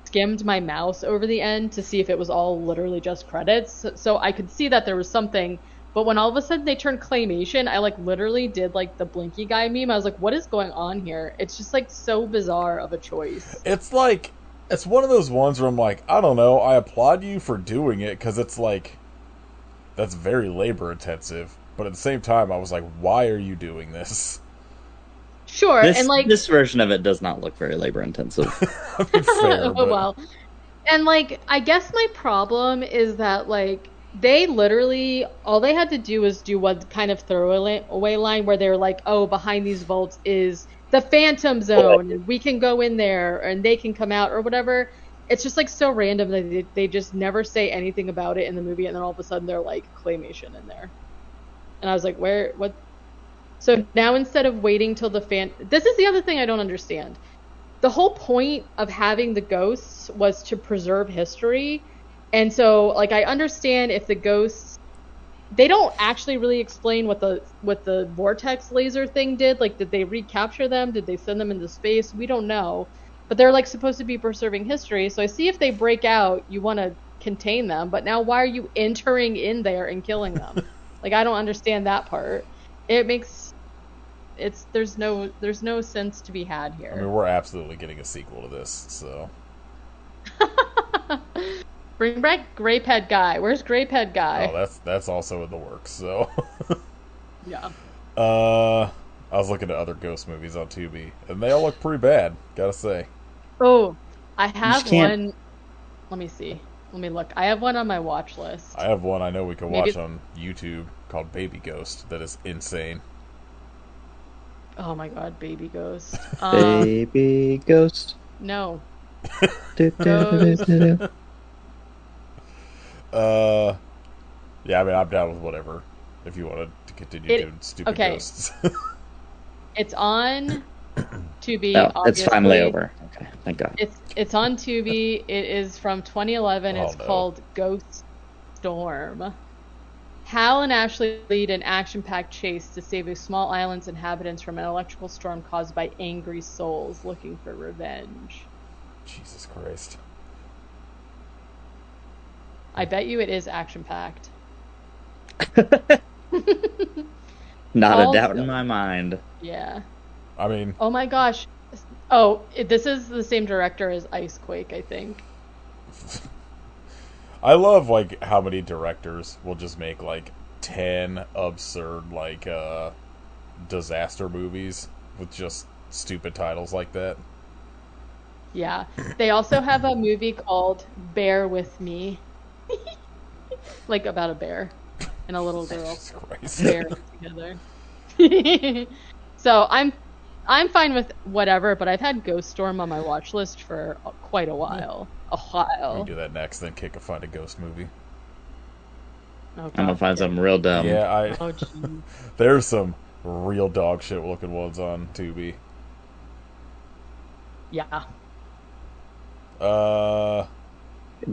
Speaker 1: skimmed my mouse over the end to see if it was all literally just credits. So I could see that there was something. But when all of a sudden they turned claymation, I like literally did like the Blinky guy meme. I was like, what is going on here? It's just like so bizarre of a choice.
Speaker 2: It's like, it's one of those ones where I'm like, I don't know, I applaud you for doing it, because it's like, that's very labor intensive. But at the same time, I was like, why are you doing this?
Speaker 1: Sure,
Speaker 3: This
Speaker 1: and like
Speaker 3: this version of it does not look very labor intensive.
Speaker 2: I mean, fair,
Speaker 1: oh
Speaker 2: but
Speaker 1: well. And like I guess my problem is that like they literally all they had to do was do one kind of throwaway line where they're like, "Oh, behind these vaults is the Phantom Zone, and we can go in there, and they can come out or whatever." It's just like so random that they just never say anything about it in the movie, and then all of a sudden they're like claymation in there, and I was like, "Where? What?" So now instead of waiting till this is the other thing I don't understand. The whole point of having the ghosts was to preserve history. And so like I understand if the ghosts, they don't actually really explain what the vortex laser thing did. Like, did they recapture them? Did they send them into space? We don't know. But they're like supposed to be preserving history. So I see if they break out, you want to contain them, but now why are you entering in there and killing them? Like, I don't understand that part. It makes there's no sense to be had here.
Speaker 2: I mean, we're absolutely getting a sequel to this, so.
Speaker 1: Bring back Grape Head Guy. Where's Grape Head Guy?
Speaker 2: Oh, that's also in the works, so.
Speaker 1: Yeah.
Speaker 2: I was looking at other ghost movies on Tubi, and they all look pretty bad, gotta say.
Speaker 1: Oh, I have
Speaker 3: can't-
Speaker 1: one. Let me see. Let me look. I have one on my watch list.
Speaker 2: I have one I know we can
Speaker 1: Maybe-
Speaker 2: watch on YouTube called Baby Ghost that is insane.
Speaker 1: Oh my God, Baby Ghost.
Speaker 3: Baby ghost.
Speaker 1: No.
Speaker 3: Du-du-du-du-du-du.
Speaker 2: Yeah, I mean, I'm down with whatever. If you wanted to continue doing stupid
Speaker 1: okay.
Speaker 2: ghosts.
Speaker 1: It's on Tubi.
Speaker 3: Oh, it's
Speaker 1: obviously.
Speaker 3: finally over. Okay, thank God.
Speaker 1: It's on Tubi. It is from 2011.
Speaker 2: Oh,
Speaker 1: It's
Speaker 2: no.
Speaker 1: called Ghost Storm. Hal and Ashley lead an action-packed chase to save a small island's inhabitants from an electrical storm caused by angry souls looking for revenge.
Speaker 2: Jesus Christ.
Speaker 1: I bet you it is action-packed.
Speaker 3: Not a
Speaker 1: Also-
Speaker 3: doubt in my mind.
Speaker 1: Yeah.
Speaker 2: I mean,
Speaker 1: Oh my gosh. Oh, this is the same director as Icequake, I think.
Speaker 2: I love, like, how many directors will just make, like, 10 absurd, like, disaster movies with just stupid titles like that.
Speaker 1: Yeah. They also have a movie called Bear With Me. Like about a bear and a little girl.
Speaker 2: Jesus Christ.
Speaker 1: Bear together. So I'm fine with whatever, but I've had Ghost Storm on my watch list for quite a while. A
Speaker 2: We can
Speaker 1: while.
Speaker 2: do that next, then kick a find a ghost movie.
Speaker 1: Oh
Speaker 3: I'm gonna
Speaker 1: God,
Speaker 3: find something
Speaker 1: Kit.
Speaker 3: real dumb.
Speaker 2: Yeah,
Speaker 1: Oh gee.
Speaker 2: there's some real dog shit looking ones on Tubi.
Speaker 1: Yeah.
Speaker 2: Uh,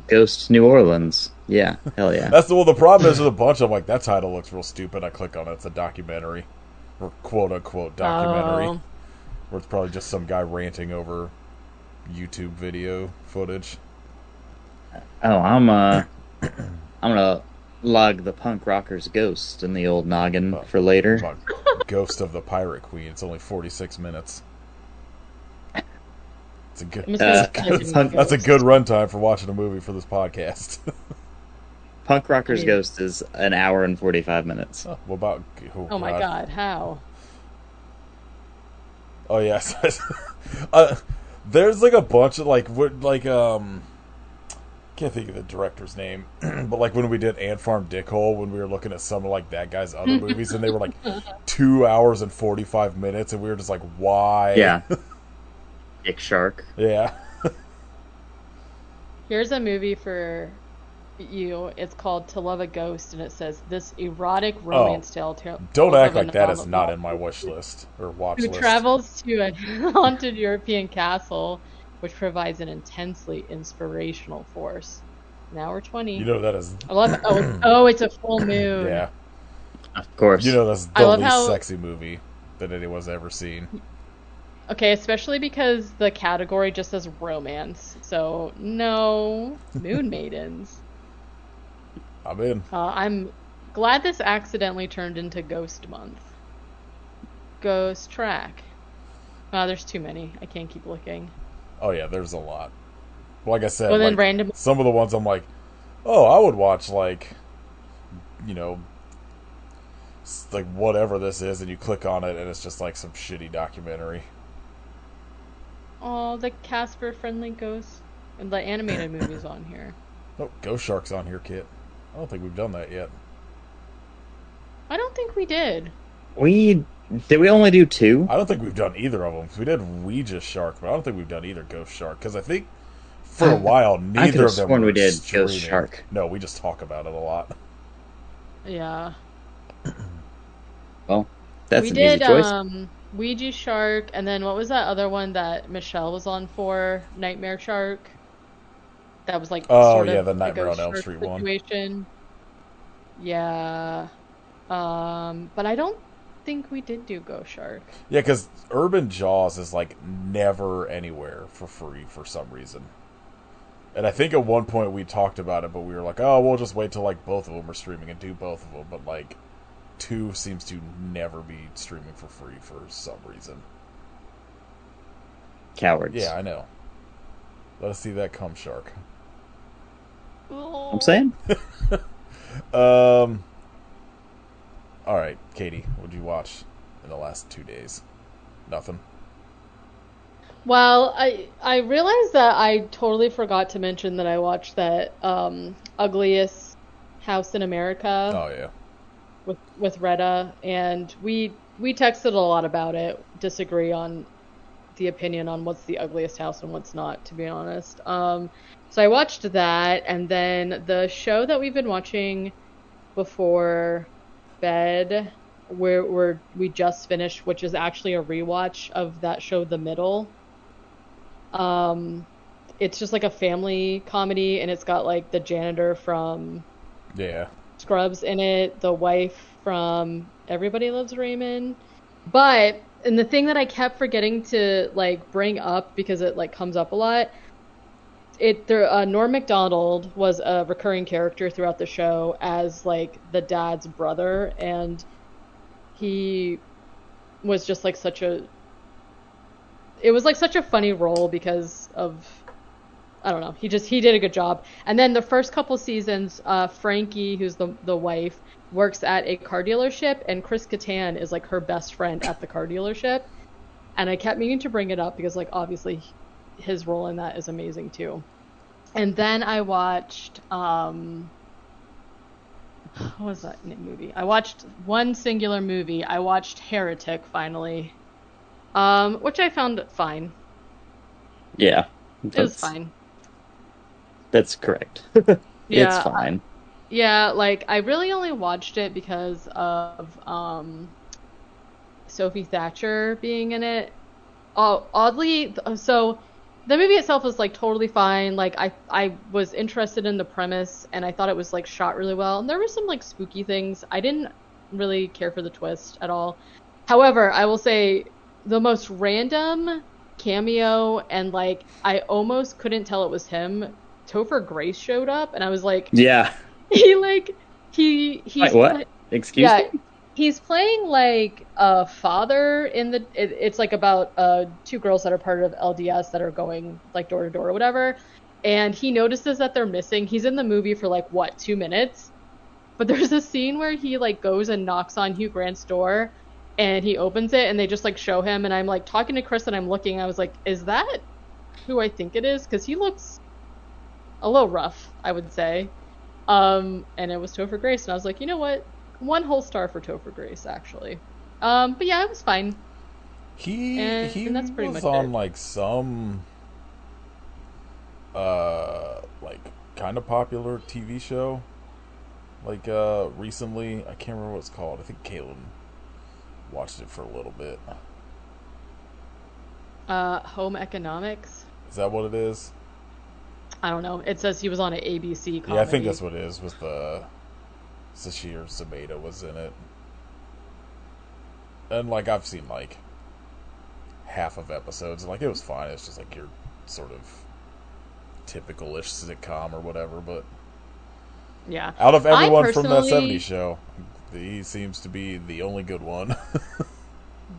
Speaker 3: Ghost New Orleans. Yeah, hell yeah.
Speaker 2: the problem is there's a bunch of like that title looks real stupid. I click on it, it's a documentary, or quote unquote documentary,
Speaker 1: Oh.
Speaker 2: where it's probably just some guy ranting over YouTube video footage.
Speaker 3: Oh, I'm gonna log the punk rocker's ghost in the old noggin for later.
Speaker 2: About Ghost of the Pirate Queen. It's only 46 minutes. It's a good.
Speaker 1: I'm just gonna type in
Speaker 2: That's a
Speaker 1: Ghost.
Speaker 2: good runtime for watching a movie for this podcast.
Speaker 3: Punk rocker's
Speaker 1: I mean-
Speaker 3: ghost is an hour and 45 minutes.
Speaker 2: What about?
Speaker 1: Oh my God, how?
Speaker 2: Oh yes. There's like a bunch of can't think of the director's name, but like when we did Ant Farm Dickhole, when we were looking at some of like that guy's other movies, and they were like 2 hours and 45 minutes, and we were just like, why?
Speaker 3: Yeah. Dick Shark.
Speaker 2: Yeah.
Speaker 1: Here's a movie for you. It's called To Love a Ghost, and it says this erotic romance tale.
Speaker 2: Don't
Speaker 1: tells
Speaker 2: act
Speaker 1: of a
Speaker 2: like that is
Speaker 1: novel
Speaker 2: not in my wish list or watch
Speaker 1: who
Speaker 2: list.
Speaker 1: travels to a haunted European castle, which provides an intensely inspirational force. Now we're 20.
Speaker 2: You know that is.
Speaker 1: I love it. Oh, it's a full moon.
Speaker 2: Yeah.
Speaker 3: Of course.
Speaker 2: You know that's
Speaker 1: I
Speaker 2: the
Speaker 1: love
Speaker 2: least
Speaker 1: how-
Speaker 2: sexy movie that anyone's ever seen.
Speaker 1: Okay, especially because the category just says romance. So, no moon maidens.
Speaker 2: I'm in.
Speaker 1: I'm glad this accidentally turned into Ghost Month. Ghost Track. There's too many. I can't keep looking.
Speaker 2: Oh yeah, there's a lot. Like I said,
Speaker 1: Well, then
Speaker 2: like,
Speaker 1: random.
Speaker 2: some of the ones I'm like, oh, I would watch like, you know, like whatever this is, and you click on it, and it's just like some shitty documentary.
Speaker 1: Oh, the Casper Friendly Ghost. And the animated movies on here.
Speaker 2: Oh, Ghost Shark's on here, Kit. I don't think we've done that yet.
Speaker 1: I don't think we did.
Speaker 3: Did we only do 2?
Speaker 2: I don't think we've done either of them. We did Ouija Shark, but I don't think we've done either Ghost Shark, because I think for a while neither of them
Speaker 3: sworn
Speaker 2: were
Speaker 3: we did
Speaker 2: streaming.
Speaker 3: Ghost Shark.
Speaker 2: No, we just talk about it a lot.
Speaker 1: Yeah.
Speaker 3: Well, that's
Speaker 1: We
Speaker 3: an
Speaker 1: did
Speaker 3: easy choice.
Speaker 1: Ouija Shark, and then what was that other one that Michelle was on for? Nightmare Shark. That was like
Speaker 2: Oh,
Speaker 1: sort
Speaker 2: yeah,
Speaker 1: of
Speaker 2: the
Speaker 1: a
Speaker 2: Nightmare on
Speaker 1: Ghost
Speaker 2: Elm
Speaker 1: Shark
Speaker 2: Street one.
Speaker 1: situation. Yeah. But I don't think we did do Ghost Shark.
Speaker 2: Yeah, because Urban Jaws is like never anywhere for free for some reason. And I think at one point we talked about it, but we were like, oh, we'll just wait till like both of them are streaming and do both of them. But like 2 seems to never be streaming for free for some reason.
Speaker 3: Cowards.
Speaker 2: Yeah, I know. Let us see that cum shark.
Speaker 3: I'm saying?
Speaker 2: All right, Katie, what did you watch in the last 2 days? Nothing.
Speaker 1: Well, I realized that I totally forgot to mention that I watched that Ugliest House in America
Speaker 2: Oh yeah.
Speaker 1: with Retta, and we texted a lot about it, disagree on the opinion on what's the ugliest house and what's not, to be honest. So I watched that, and then the show that we've been watching before bed, where we just finished, which is actually a rewatch of that show, The Middle. It's just like a family comedy, and it's got like the janitor from
Speaker 2: Yeah.
Speaker 1: Scrubs in it, the wife from Everybody Loves Raymond. But, and the thing that I kept forgetting to like bring up because it like comes up a lot, Norm Macdonald was a recurring character throughout the show as like the dad's brother, and he was just like it was like such a funny role because of, I don't know, he did a good job. And then the first couple seasons, Frankie, who's the wife, works at a car dealership, and Chris Kattan is like her best friend at the car dealership. And I kept meaning to bring it up because like obviously his role in that is amazing too. And then I watched what was that movie? I watched one singular movie. I watched Heretic finally. which I found fine.
Speaker 3: Yeah,
Speaker 1: It was fine.
Speaker 3: that's correct. It's
Speaker 1: Yeah,
Speaker 3: fine.
Speaker 1: yeah, like I really only watched it because of Sophie Thatcher being in it. Oh, oddly, so the movie itself was like totally fine. Like I was interested in the premise and I thought it was like shot really well. And there were some like spooky things. I didn't really care for the twist at all. However, I will say the most random cameo and like I almost couldn't tell it was him. Topher Grace showed up and I was like,
Speaker 3: Yeah.
Speaker 1: he like
Speaker 3: Wait,
Speaker 1: he's
Speaker 3: what? Excuse
Speaker 1: yeah,
Speaker 3: me?
Speaker 1: he's playing like a father in it's like about two girls that are part of LDS that are going like door to door or whatever. And he notices that they're missing. He's in the movie for like what, 2 minutes? But there's a scene where he like goes and knocks on Hugh Grant's door and he opens it and they just like show him and I'm like talking to Chris and I'm looking, I was like, is that who I think it is? Because he looks a little rough, I would say. And it was Topher Grace, and I was like, you know what? One whole star for Topher Grace, actually. But yeah, it was fine,
Speaker 2: He
Speaker 1: and that's pretty
Speaker 2: was
Speaker 1: much
Speaker 2: on
Speaker 1: it.
Speaker 2: like some like kind of popular TV show like recently. I can't remember what it's called. I think Caitlin watched it for a little bit.
Speaker 1: Home Economics.
Speaker 2: Is that what it is?
Speaker 1: I don't know. It says he was on an ABC comedy.
Speaker 2: Yeah, I think that's what it is. With the Sashir Zameda was in it, and like I've seen like half of episodes, and like it was fine. It's just like your sort of typical-ish sitcom or whatever. But
Speaker 1: Yeah.
Speaker 2: out of
Speaker 1: I
Speaker 2: everyone from that
Speaker 1: personally,
Speaker 2: '70s show, he seems to be the only good one.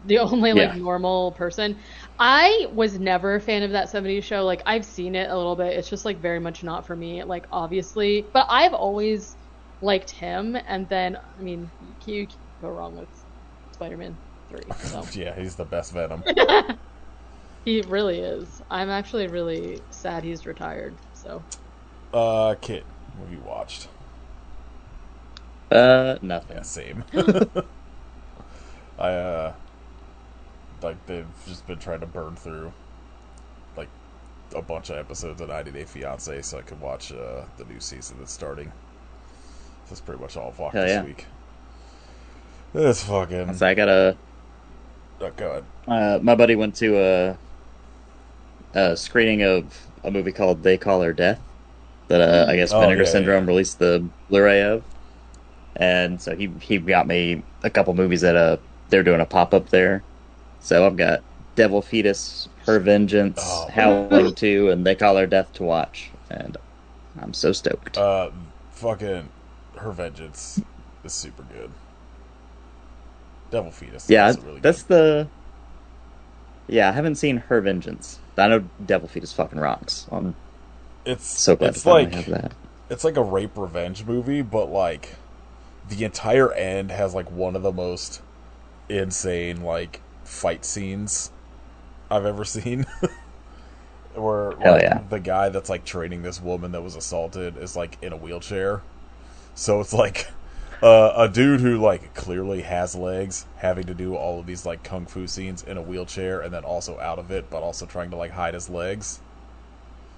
Speaker 1: the only like
Speaker 3: Yeah.
Speaker 1: normal person. I was never a fan of that 70s show. Like I've seen it a little bit. It's just like very much not for me. Like obviously, but I've always liked him. And then I mean, you can't go wrong with Spider-Man 3. So
Speaker 2: Yeah, he's the best Venom.
Speaker 1: he really is. I'm actually really sad he's retired. So
Speaker 2: Kit, what have you watched?
Speaker 3: Nothing.
Speaker 2: Yeah, same. I like they've just been trying to burn through like a bunch of episodes of 90 Day Fiance so I could watch the new season that's starting. So that's pretty much all I've watched
Speaker 3: Hell
Speaker 2: this
Speaker 3: yeah.
Speaker 2: week. It's fucking.
Speaker 3: So I got a.
Speaker 2: Oh, go ahead.
Speaker 3: My buddy went to a screening of a movie called They Call Her Death that I guess
Speaker 2: Oh,
Speaker 3: Vinegar
Speaker 2: yeah,
Speaker 3: Syndrome
Speaker 2: yeah.
Speaker 3: released the Blu-ray of, and so he got me a couple movies that they're doing a pop up there. So I've got Devil Fetus, Her Vengeance,
Speaker 2: Oh,
Speaker 3: Howling 2, and They Call Her Death to watch, and I'm so stoked.
Speaker 2: fucking Her Vengeance is super good. Devil Fetus is
Speaker 3: Yeah,
Speaker 2: also really
Speaker 3: that's
Speaker 2: good.
Speaker 3: Yeah, I haven't seen Her Vengeance. I know Devil Fetus fucking rocks. I'm
Speaker 2: It's
Speaker 3: so glad to
Speaker 2: it's
Speaker 3: finally
Speaker 2: like
Speaker 3: have that.
Speaker 2: it's like a rape revenge movie, but like the entire end has like one of the most insane like fight scenes I've ever seen. Where
Speaker 3: Hell
Speaker 2: like
Speaker 3: yeah.
Speaker 2: the guy that's like training this woman that was assaulted is like in a wheelchair. So it's like a dude who like clearly has legs having to do all of these like kung fu scenes in a wheelchair and then also out of it, but also trying to like hide his legs.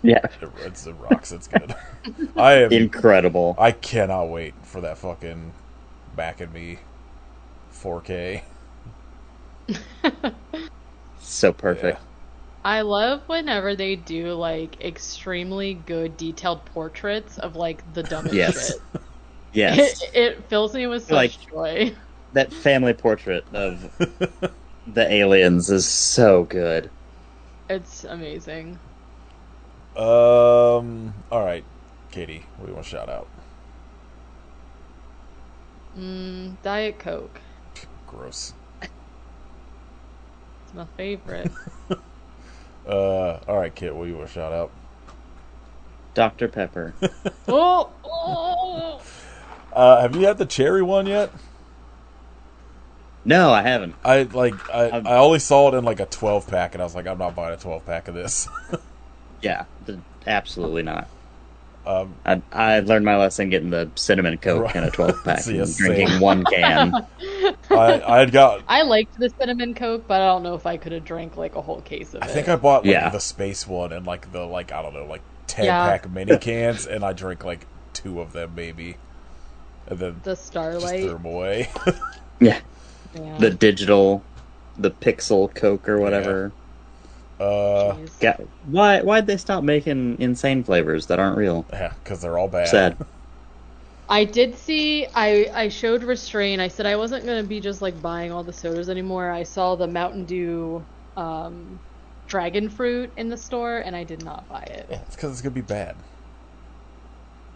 Speaker 3: Yeah,
Speaker 2: It rocks. It's good. I am.
Speaker 3: incredible.
Speaker 2: I cannot wait for that fucking Back at Me 4K.
Speaker 3: So perfect.
Speaker 1: I love whenever they do like extremely good detailed portraits of like the dumbest
Speaker 3: Yes.
Speaker 1: shit.
Speaker 3: Yes.
Speaker 1: It fills me with such
Speaker 3: Like-
Speaker 1: joy.
Speaker 3: That family portrait of the aliens is so good.
Speaker 1: It's amazing.
Speaker 2: All right, Katie, what do you want to shout out?
Speaker 1: Diet Coke.
Speaker 2: Gross.
Speaker 1: It's my favorite.
Speaker 2: All right, Kit, what do you want to shout out?
Speaker 3: Dr. Pepper.
Speaker 1: Oh!
Speaker 2: Have you had the cherry one yet?
Speaker 3: No, I haven't.
Speaker 2: I only saw it in like a 12 pack, and I was like, I'm not buying a 12 pack of this.
Speaker 3: Yeah, absolutely not. I learned my lesson getting the cinnamon Coke in a 12-pack
Speaker 2: See,
Speaker 3: and drinking one can.
Speaker 2: I had got.
Speaker 1: I liked the cinnamon Coke, but I don't know if I could have drank like a whole case of
Speaker 2: I
Speaker 1: it.
Speaker 2: think I bought like
Speaker 3: Yeah.
Speaker 2: the space one and like the I don't know, like 10
Speaker 1: Yeah.
Speaker 2: pack mini cans, and I drank like 2 of them maybe, and then
Speaker 1: The
Speaker 2: just
Speaker 1: Starlight.
Speaker 2: threw them away.
Speaker 3: Yeah.
Speaker 1: Yeah.
Speaker 3: The pixel Coke or whatever.
Speaker 1: Jeez.
Speaker 3: Why'd they stop making insane flavors that aren't real?
Speaker 2: Yeah, because they're all bad.
Speaker 3: Sad.
Speaker 1: I did see, I showed restraint. I said I wasn't going to be just like buying all the sodas anymore. I saw the Mountain Dew dragon fruit in the store and I did not buy it.
Speaker 2: Yeah, it's because it's gonna be bad.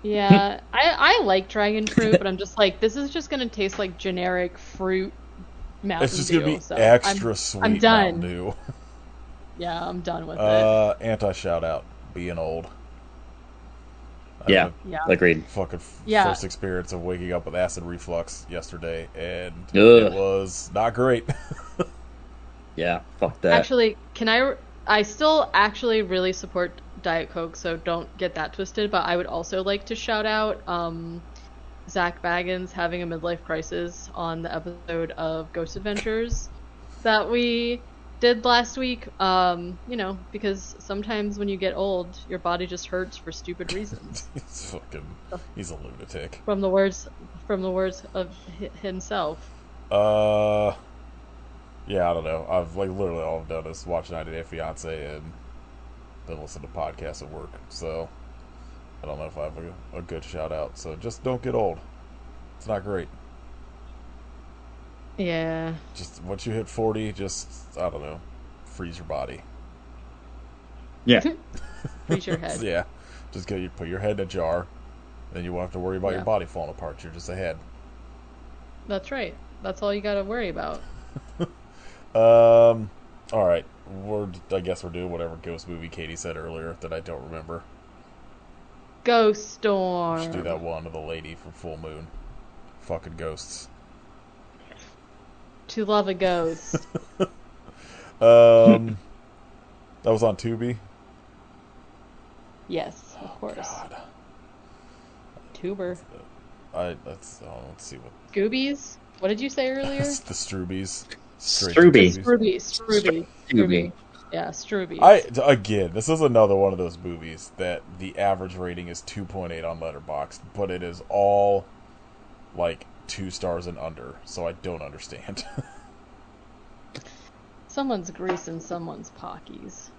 Speaker 1: Yeah, I like dragon fruit, but I'm just like, this is just going to taste like generic fruit Mountain
Speaker 2: It's just
Speaker 1: Dew.
Speaker 2: gonna be
Speaker 1: So
Speaker 2: extra sweet.
Speaker 1: I'm done.
Speaker 2: Mountain Dew.
Speaker 1: Yeah, I'm done with it.
Speaker 2: Anti shout out, being old. I
Speaker 3: Yeah.
Speaker 2: had
Speaker 1: Yeah.
Speaker 3: Agreed.
Speaker 2: a fucking
Speaker 1: Yeah.
Speaker 2: first experience of waking up with acid reflux yesterday, and
Speaker 3: Ugh.
Speaker 2: it was not great.
Speaker 3: Yeah. Fuck that.
Speaker 1: Actually, I still actually really support Diet Coke, so don't get that twisted, but I would also like to shout out Zach Baggins having a midlife crisis on the episode of Ghost Adventures that we did last week. Because sometimes when you get old, your body just hurts for stupid reasons.
Speaker 2: He's a lunatic.
Speaker 1: From the words of himself.
Speaker 2: Yeah, I don't know. I've like literally all I've done is watch 90 Day Fiance and then listen to podcasts at work. So I don't know if I have a good shout out. So just don't get old. It's not great.
Speaker 1: Yeah.
Speaker 2: Just once you hit 40, just I don't know, freeze your body.
Speaker 3: Yeah.
Speaker 1: Freeze your head.
Speaker 2: Yeah, just you put your head in a jar, then you won't have to worry about
Speaker 1: Yeah.
Speaker 2: your body falling apart. You're just a head.
Speaker 1: That's right. That's all you gotta worry about.
Speaker 2: All right. I guess we're doing whatever ghost movie Katie said earlier that I don't remember.
Speaker 1: Ghost Storm.
Speaker 2: Just do that one of the lady from Full Moon. Fucking ghosts.
Speaker 1: To Love a Ghost.
Speaker 2: That was on Tubi.
Speaker 1: Yes, of course.
Speaker 2: God.
Speaker 1: Tuber.
Speaker 2: Let's see what
Speaker 1: Goobies? What did you say earlier?
Speaker 2: the Strubies.
Speaker 3: Struby.
Speaker 1: Struby. Yeah, Strubies.
Speaker 2: Again, this is another one of those movies that the average rating is 2.8 on Letterboxd, but it is all like 2 stars and under, so I don't understand.
Speaker 1: Someone's greasing someone's pockets.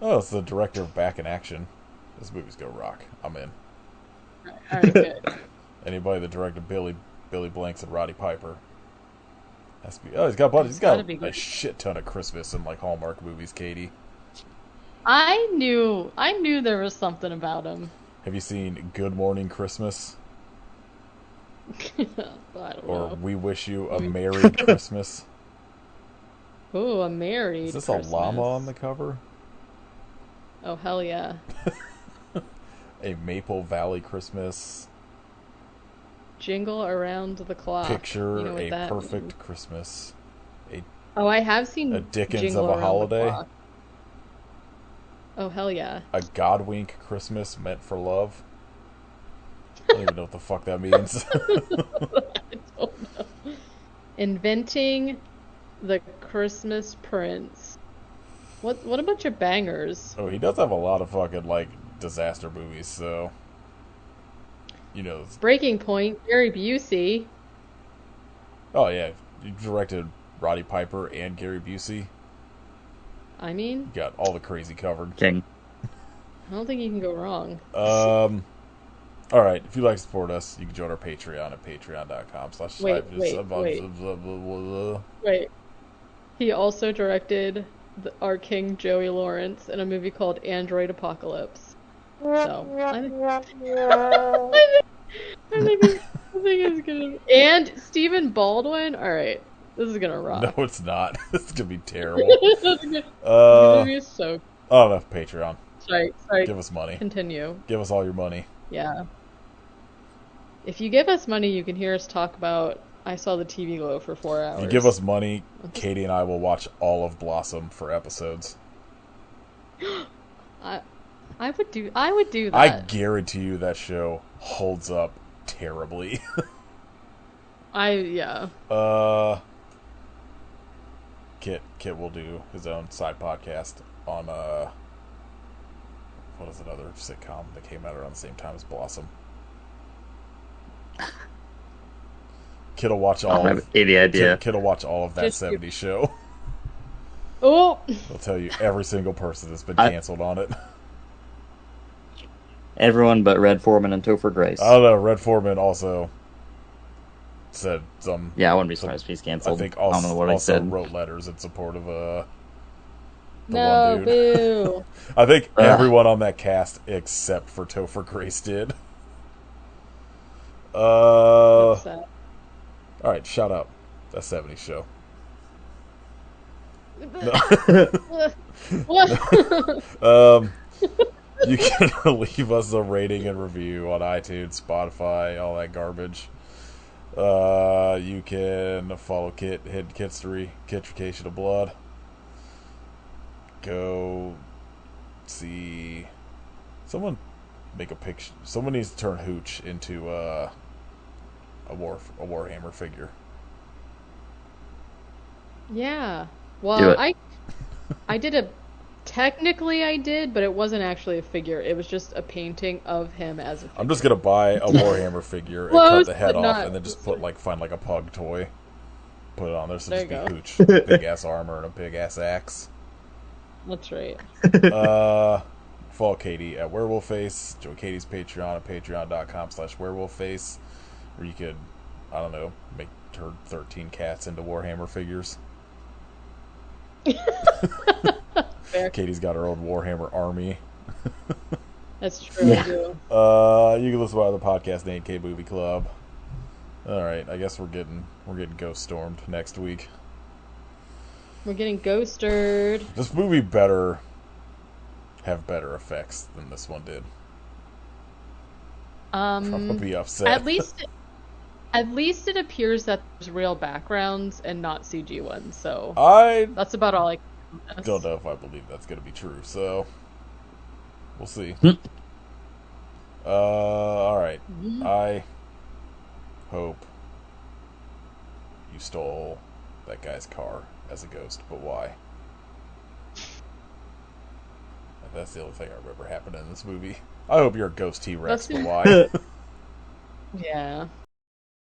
Speaker 2: Oh, it's the director of Back in Action. This movie's gonna rock. I'm in.
Speaker 1: Alright, good.
Speaker 2: Anybody that directed Billy Blanks and Roddy Piper. Has to be. Oh, he's got
Speaker 1: gotta be
Speaker 2: a
Speaker 1: good.
Speaker 2: shit ton of Christmas and like Hallmark movies, Katie.
Speaker 1: I knew there was something about him.
Speaker 2: Have you seen Good Morning Christmas?
Speaker 1: I don't
Speaker 2: Or
Speaker 1: know.
Speaker 2: We Wish You a Merry Christmas?
Speaker 1: Ooh, a married
Speaker 2: Is this
Speaker 1: Christmas.
Speaker 2: a llama on the cover?
Speaker 1: Oh, hell yeah.
Speaker 2: A Maple Valley Christmas.
Speaker 1: Jingle Around the Clock.
Speaker 2: Picture
Speaker 1: You know what
Speaker 2: a
Speaker 1: that
Speaker 2: Perfect
Speaker 1: means.
Speaker 2: Christmas.
Speaker 1: Oh, I have seen
Speaker 2: A Dickens
Speaker 1: Jingle
Speaker 2: of a
Speaker 1: Around the
Speaker 2: Holiday.
Speaker 1: Clock. Oh, hell yeah.
Speaker 2: A Godwink Christmas Meant for Love. I don't even know what the fuck that means.
Speaker 1: I don't know. Inventing the Christmas Prince. What a bunch of bangers.
Speaker 2: Oh, he does have a lot of fucking, like, disaster movies, so... You know...
Speaker 1: Breaking Point, Gary Busey.
Speaker 2: Oh, yeah. You directed Roddy Piper and Gary Busey.
Speaker 1: I mean,
Speaker 2: You got all the crazy covered.
Speaker 3: King.
Speaker 1: I don't think you can go wrong.
Speaker 2: Alright, if you'd like to support us, you can join our Patreon at patreon.com/.
Speaker 1: Wait. He also directed our King Joey Lawrence in a movie called Android Apocalypse. So, I think it's gonna. And Stephen Baldwin. All right, this is gonna rock.
Speaker 2: No, it's not. It's gonna be terrible.
Speaker 1: This movie is so.
Speaker 2: Oh, no, Patreon.
Speaker 1: Sorry.
Speaker 2: Give us money.
Speaker 1: Continue.
Speaker 2: Give us all your money.
Speaker 1: Yeah. If you give us money, you can hear us talk about I Saw the TV Glow for 4 hours.
Speaker 2: You give us money, Katie and I will watch all of Blossom for episodes.
Speaker 1: I would do
Speaker 2: I
Speaker 1: that.
Speaker 2: guarantee you that show holds up terribly.
Speaker 1: Yeah.
Speaker 2: Kit will do his own side podcast on what is another sitcom that came out around the same time as Blossom. Kid'll watch
Speaker 3: I don't have any idea.
Speaker 2: Kid'll watch all of that
Speaker 1: Just you.
Speaker 2: 70s show.
Speaker 1: Oh,
Speaker 2: He'll tell you every single person that's been canceled on it.
Speaker 3: Everyone but Red Foreman and Topher Grace.
Speaker 2: I don't know. Red Foreman also said some.
Speaker 3: Yeah, I wouldn't be surprised if he's canceled.
Speaker 2: I think also,
Speaker 3: I don't know what I said.
Speaker 2: wrote letters in support of the
Speaker 1: no,
Speaker 2: one dude.
Speaker 1: boo.
Speaker 2: I think everyone on that cast except for Topher Grace did.
Speaker 1: That's sad.
Speaker 2: All right, shut up. That 70s show. You can leave us a rating and review on iTunes, Spotify, all that garbage. You can follow Kit, Hidden Kitstery, Kitrification of Blood. Go see someone make a picture. Someone needs to turn Hooch into a Warhammer figure.
Speaker 1: Yeah.
Speaker 3: Do
Speaker 1: Well,
Speaker 3: it.
Speaker 1: I did technically I did, but it wasn't actually a figure. It was just a painting of him as a figure.
Speaker 2: I'm just gonna buy a Warhammer figure and
Speaker 1: Close,
Speaker 2: cut the head
Speaker 1: but
Speaker 2: off,
Speaker 1: not-
Speaker 2: and then just find like a pug toy, put it on there, so
Speaker 1: There
Speaker 2: just
Speaker 1: you
Speaker 2: be
Speaker 1: go.
Speaker 2: Hooch, big ass armor and a big ass axe.
Speaker 1: That's right.
Speaker 2: Follow Katie at Werewolfface. Join Katie's Patreon at patreon.com/werewolfface, where you could, I don't know, make her 13 cats into Warhammer figures.
Speaker 1: Fair.
Speaker 2: Katie's got her own Warhammer army.
Speaker 1: That's true.
Speaker 3: Yeah.
Speaker 1: I do.
Speaker 2: You can listen to the podcast named K Movie Club. All right, I guess we're getting ghost stormed next week.
Speaker 1: We're getting ghosted.
Speaker 2: This movie better have better effects than this one did. I'm gonna be upset.
Speaker 1: At least it appears that there's real backgrounds and not CG ones. So
Speaker 2: I
Speaker 1: that's about all I can guess.
Speaker 2: don't know if I believe that's gonna be true. So we'll see. All right. I hope you stole that guy's car as a ghost, but why? That's the only thing I remember happening in this movie. I hope you're a ghost T-Rex, but why?
Speaker 1: Yeah.